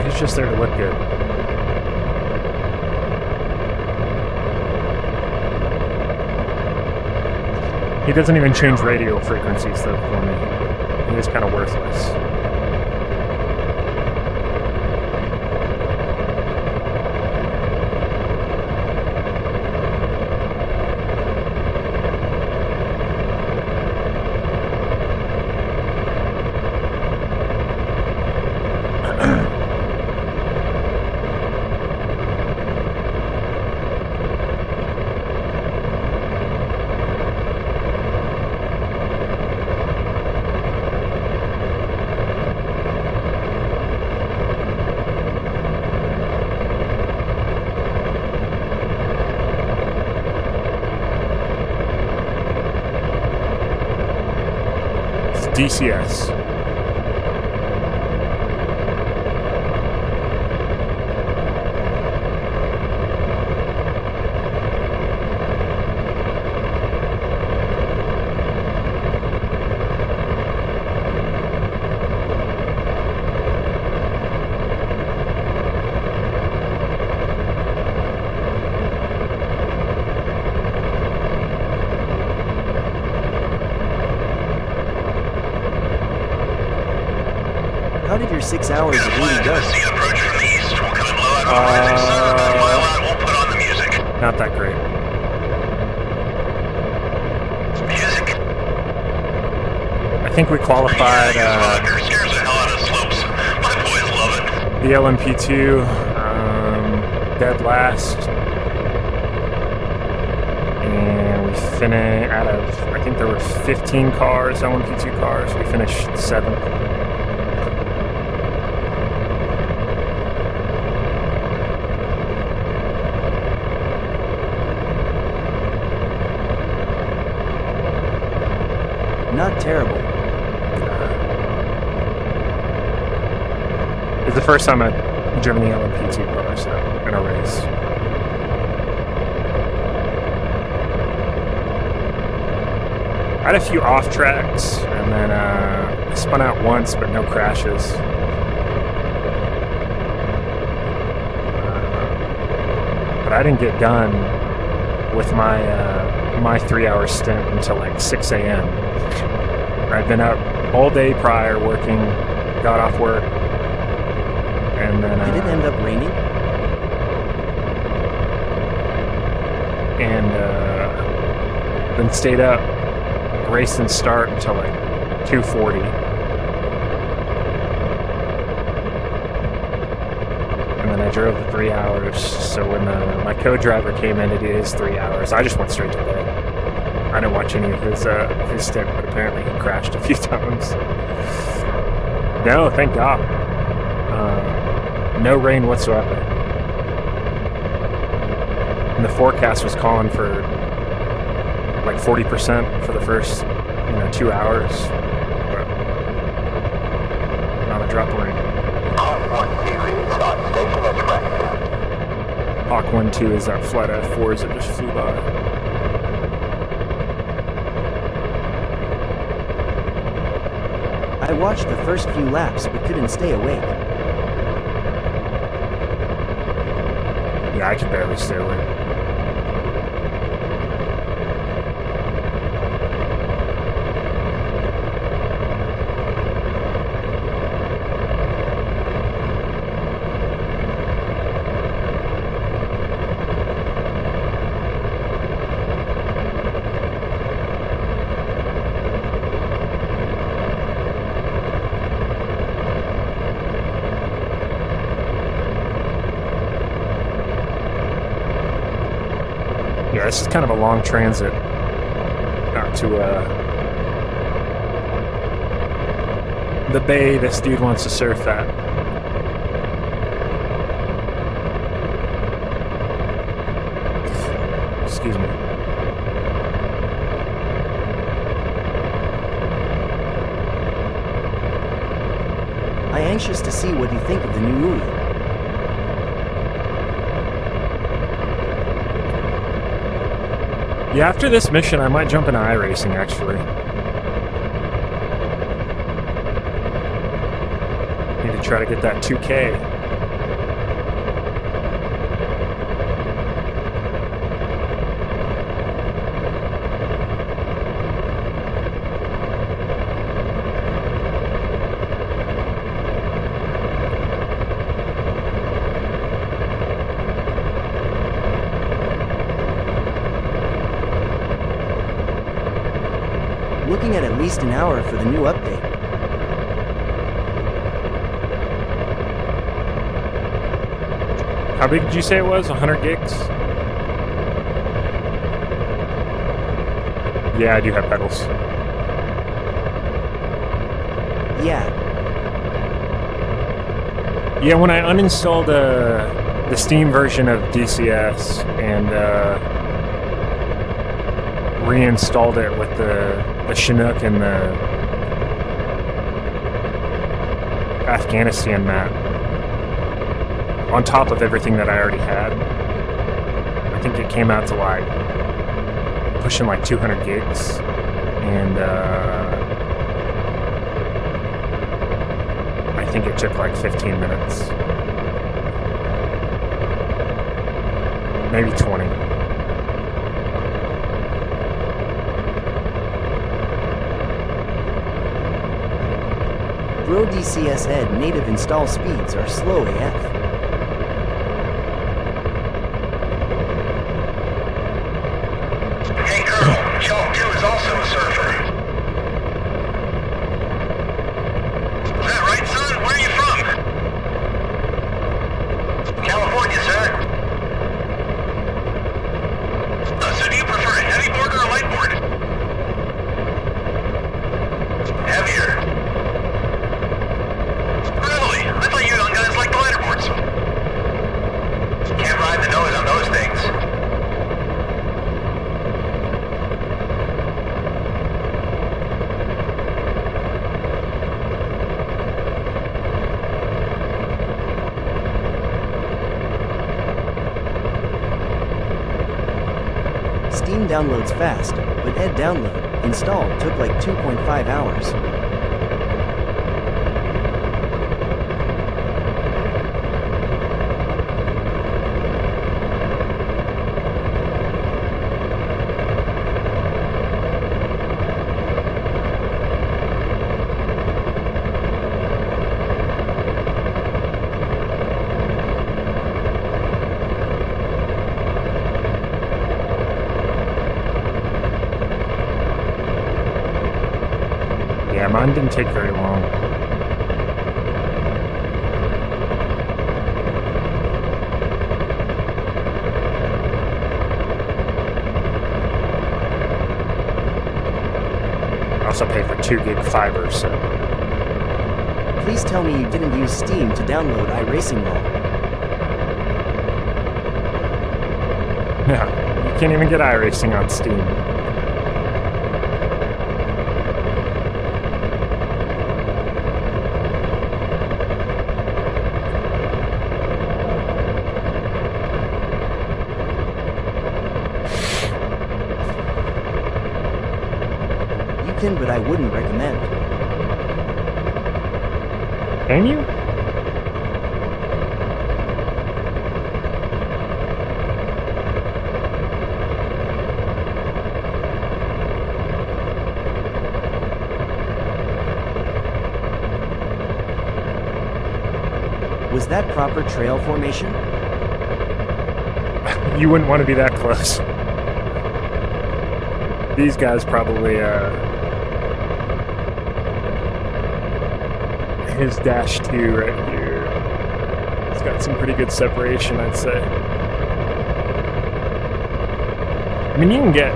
He's just there to look good. He doesn't even change radio frequencies though for me. He is kind of worthless. DCS. How did your 6 hours of reading go? See approach from the east. We'll come in low out on rising sun. About a mile out, we'll put on the music. Not that great. Music. I think we qualified Scares the hell out of slopes. My boys love it. the LMP2 dead last. And we finished out of, I think there were 15 cars, LMP2 cars. We finished 7th. Not terrible. It's the first time I've driven the LMP2 car, so in a race. I had a few off tracks, and then I spun out once, but no crashes. But I didn't get done with my my 3-hour stint until like 6 a.m. I'd been up all day prior working, got off work, and then Did it end up raining? And then stayed up, race and start until like 2:40. And then I drove the 3 hours. So when my co-driver came in to do his 3 hours, I just went straight to bed. I didn't watch any of his stint, but apparently he crashed a few times. No, thank God. No rain whatsoever. And the forecast was calling for like 40% for the first, 2 hours. But not a drop of rain. Hawk 1-2 is that flight F4s that just flew by. I watched the first few laps but couldn't stay awake. Yeah, I can barely stay awake. Yeah, this is kind of a long transit out to the bay this dude wants to surf at. Excuse me. I'm anxious to see what you think of the new movie. Yeah, after this mission, I might jump into iRacing, actually. Need to try to get that 2K. Looking at least an hour for the new update. How big did you say it was? 100 gigs? Yeah, I do have pedals. Yeah, Yeah, when I uninstalled the Steam version of DCS and reinstalled it with the Chinook and Afghanistan map on top of everything that I already had. I think it came out to like pushing like 200 gigs, and I think it took like 15 minutes, maybe 20. Bro DCS Ed native install speeds are slow AF. Hey, Colonel. Chalk 2 is also a surfer. Is that right, son? Where are you from? California, sir. So do you prefer a heavy board or a light board? Heavier. Really? I thought you young guys liked the lighter boards. Can't ride the nose on those things. Steam downloads fast, but Ed download, install took like 2.5 hours. Yeah, mine didn't take very long. I also paid for 2 gig fiber, so Please tell me you didn't use Steam to download iRacing Ball. yeah, you can't even get iRacing on Steam. You can, but I wouldn't recommend. Can you? Was that proper trail formation? You wouldn't want to be that close. These guys probably, his dash 2 right here. It's got some pretty good separation, I'd say. I mean, you can get...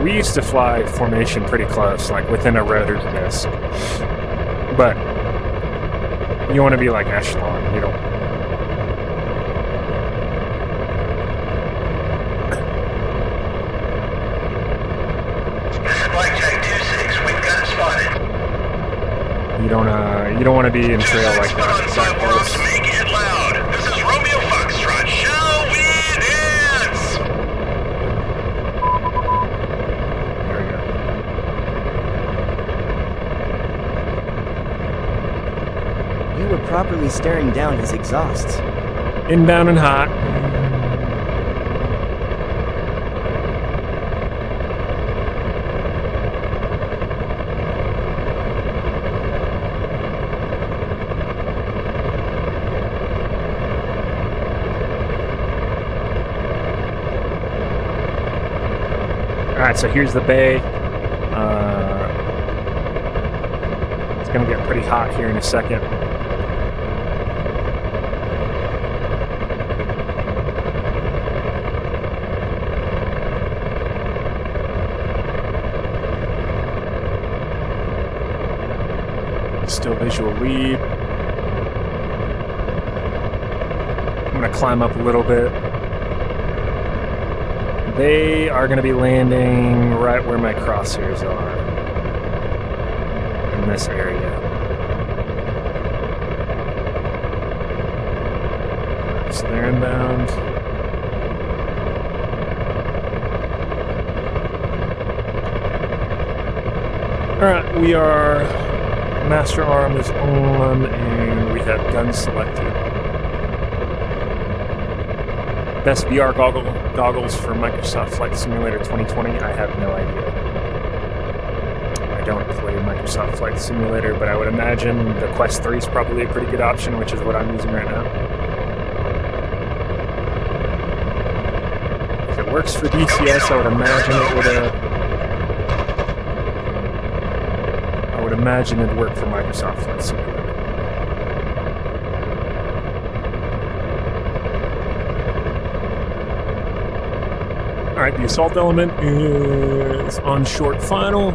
We used to fly formation pretty close, like within a rotor's disc. But you want to be like echelon, you don't... You don't want to be in trail like that. That close. Make it loud. This is Romeo Foxtrot. Shall we dance? There we go. You were properly staring down his exhausts. Inbound and hot. Alright, so here's the bay. It's going to get pretty hot here in a second. Still visual lead. I'm going to climb up a little bit. They are going to be landing right where my crosshairs are, in this area. So they're inbound. Alright, we are... Master Arm is on, and we have guns selected. Best VR goggles for Microsoft Flight Simulator 2020, I have no idea. I don't play Microsoft Flight Simulator, but I would imagine the Quest 3 is probably a pretty good option, which is what I'm using right now. If it works for DCS, I would imagine it would imagine it'd work for Microsoft Flight Simulator. Alright, the assault element is on short final.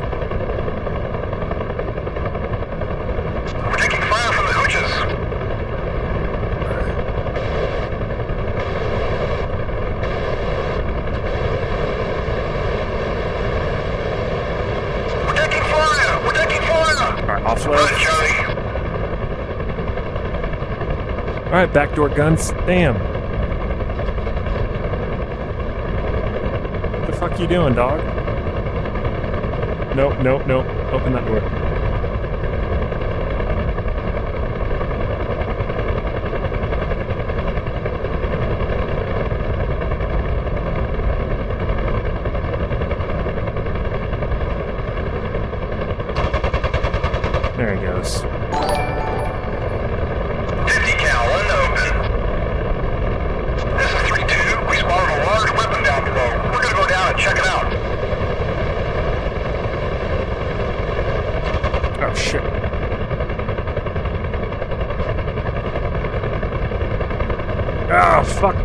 We're taking fire from the hooches. We're taking fire! We're taking fire! Alright, offload. Run, Charlie. Alright, backdoor guns. Damn. What the fuck you doing, dog? Nope, nope, nope. Open that door. There he goes. 50 cal, unopened. This is 3-2. We spotted a large weapon down below. We're gonna go down and check it out. Oh shit. Oh fuck.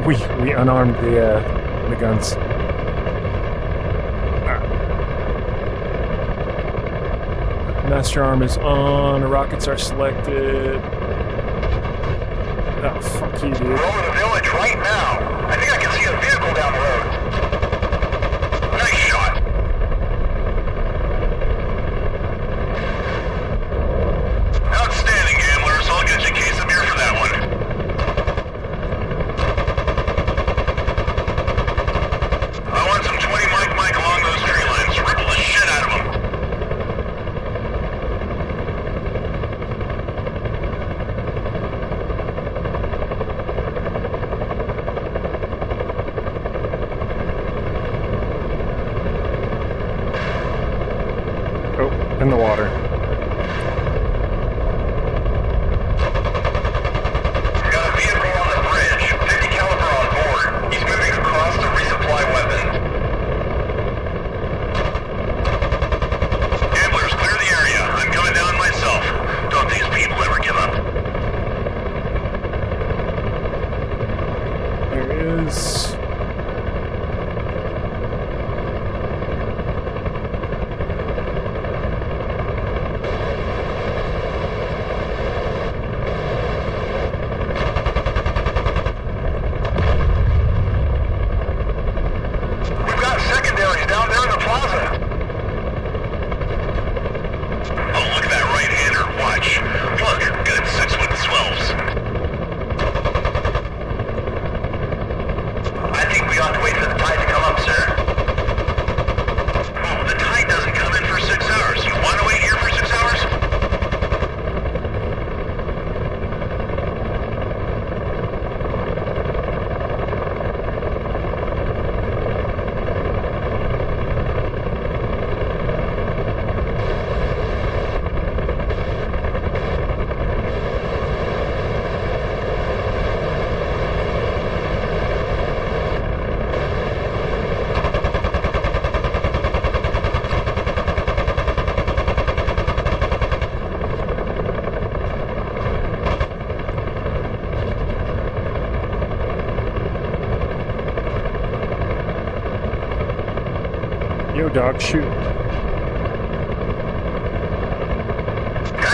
We unarmed the guns. Alright. Master Arm is on, the rockets are selected. Oh fuck you, dude. We're over the village right now. I think I can see a vehicle down the road. Nice shot. Outstanding, gamblers. I'll get you a case of beer for that one. I want some 20 Mike along those tree lines. Ripple the shit out of them. Oh, in the water. Got a vehicle on the bridge. 50 caliber on board. He's moving across to resupply weapon. Gamblers, clear the area. I'm coming down myself. Don't these people ever give up? There is. We've got secondaries down there in the plaza. Oh, look at that right-hander. Watch. Look, good 6'12". I think we ought to wait for the tide to come up, sir. Oh, the tide doesn't come in for 6 hours. You want to wait here for 6 hours? Yo, dog, shoot. God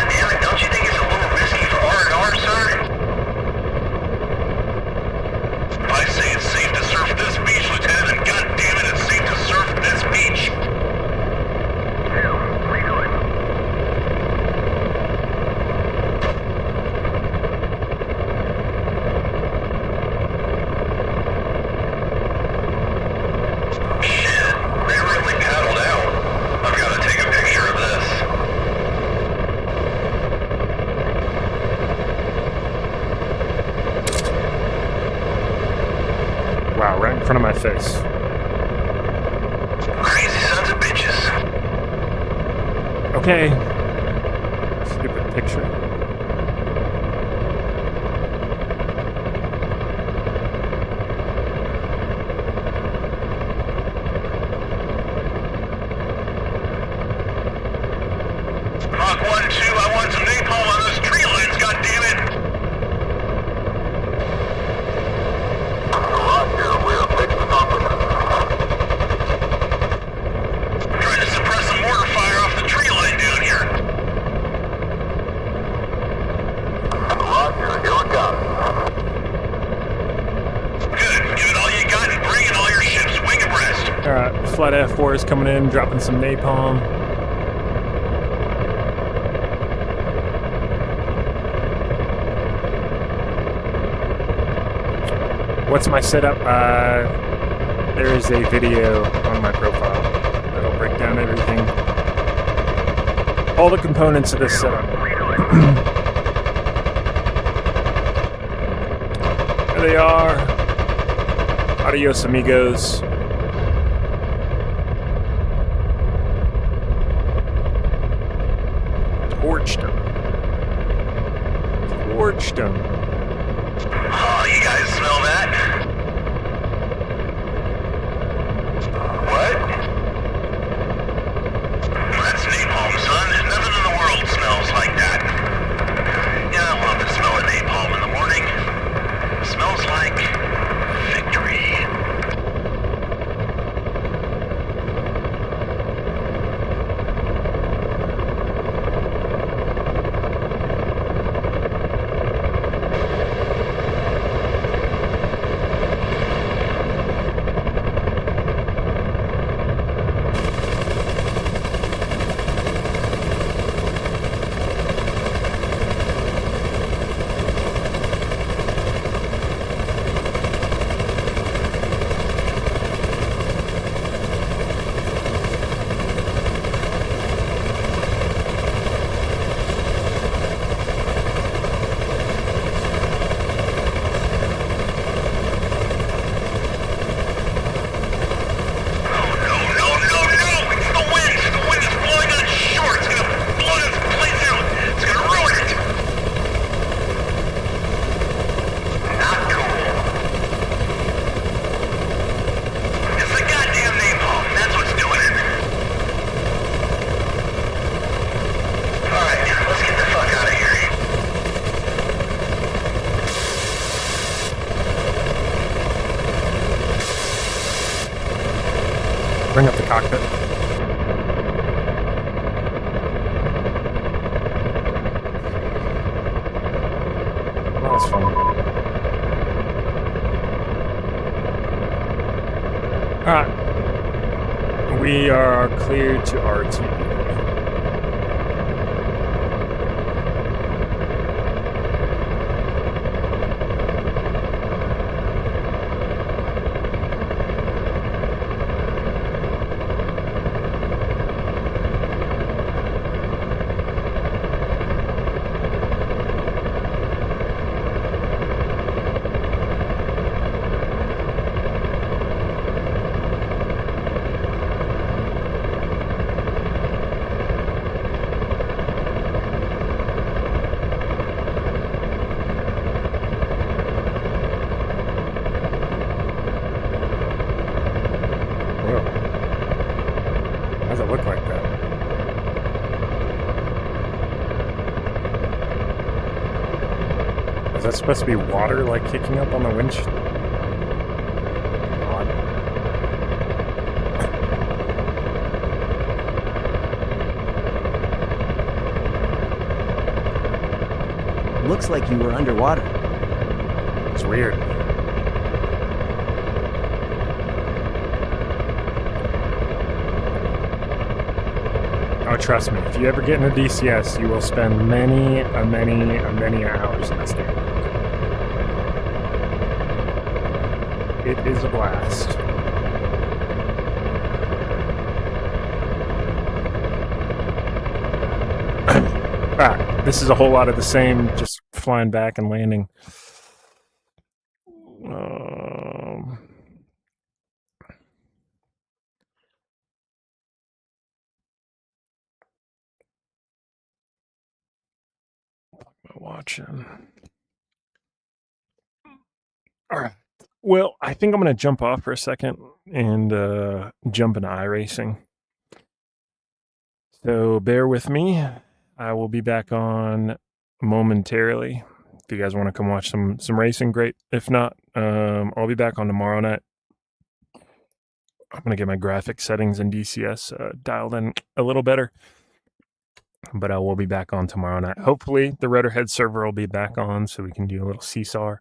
damn it, don't you think it's a little risky for R&R, sir? I say it's safe to surf this beach, Lieutenant, and god damn it, it's safe to surf this beach. front of my face. Crazy sons of bitches. Okay. Stupid picture. Mach 1-2, I want some napalm on those tree lines, goddammit! Roger, we're fixing up. Trying to suppress some mortar fire off the tree line down here. Roger, here we go. Good, give it all you got and bring in all your ships, wing abreast. Alright, Flight F4 is coming in, dropping some napalm. What's my setup? There is a video on my profile that'll break down everything. All the components of this setup. There they are. Adios, amigos. Torched them. Torched them. Oh, you guys smell that? What? That's napalm, son. Nothing in the world smells like that. Yeah, I love the smell of napalm in the morning. It smells like victory. Bring up the cockpit. That was fun. Alright. We are cleared to RTB. Look like that. Is that supposed to be water like kicking up on the winch? Odd. Looks like you were underwater. It's weird. Oh, trust me, if you ever get in a DCS, you will spend many hours in this game. It is a blast. This is a whole lot of the same, just flying back and landing. watching? All right. Well, I think I'm going to jump off for a second and jump into iRacing. So bear with me. I will be back on momentarily. If you guys want to come watch some racing, great. If not, I'll be back on tomorrow night. I'm going to get my graphic settings in DCS dialed in a little better. But I will be back on tomorrow night. Hopefully, the Rotorhead server will be back on so we can do a little CSAR.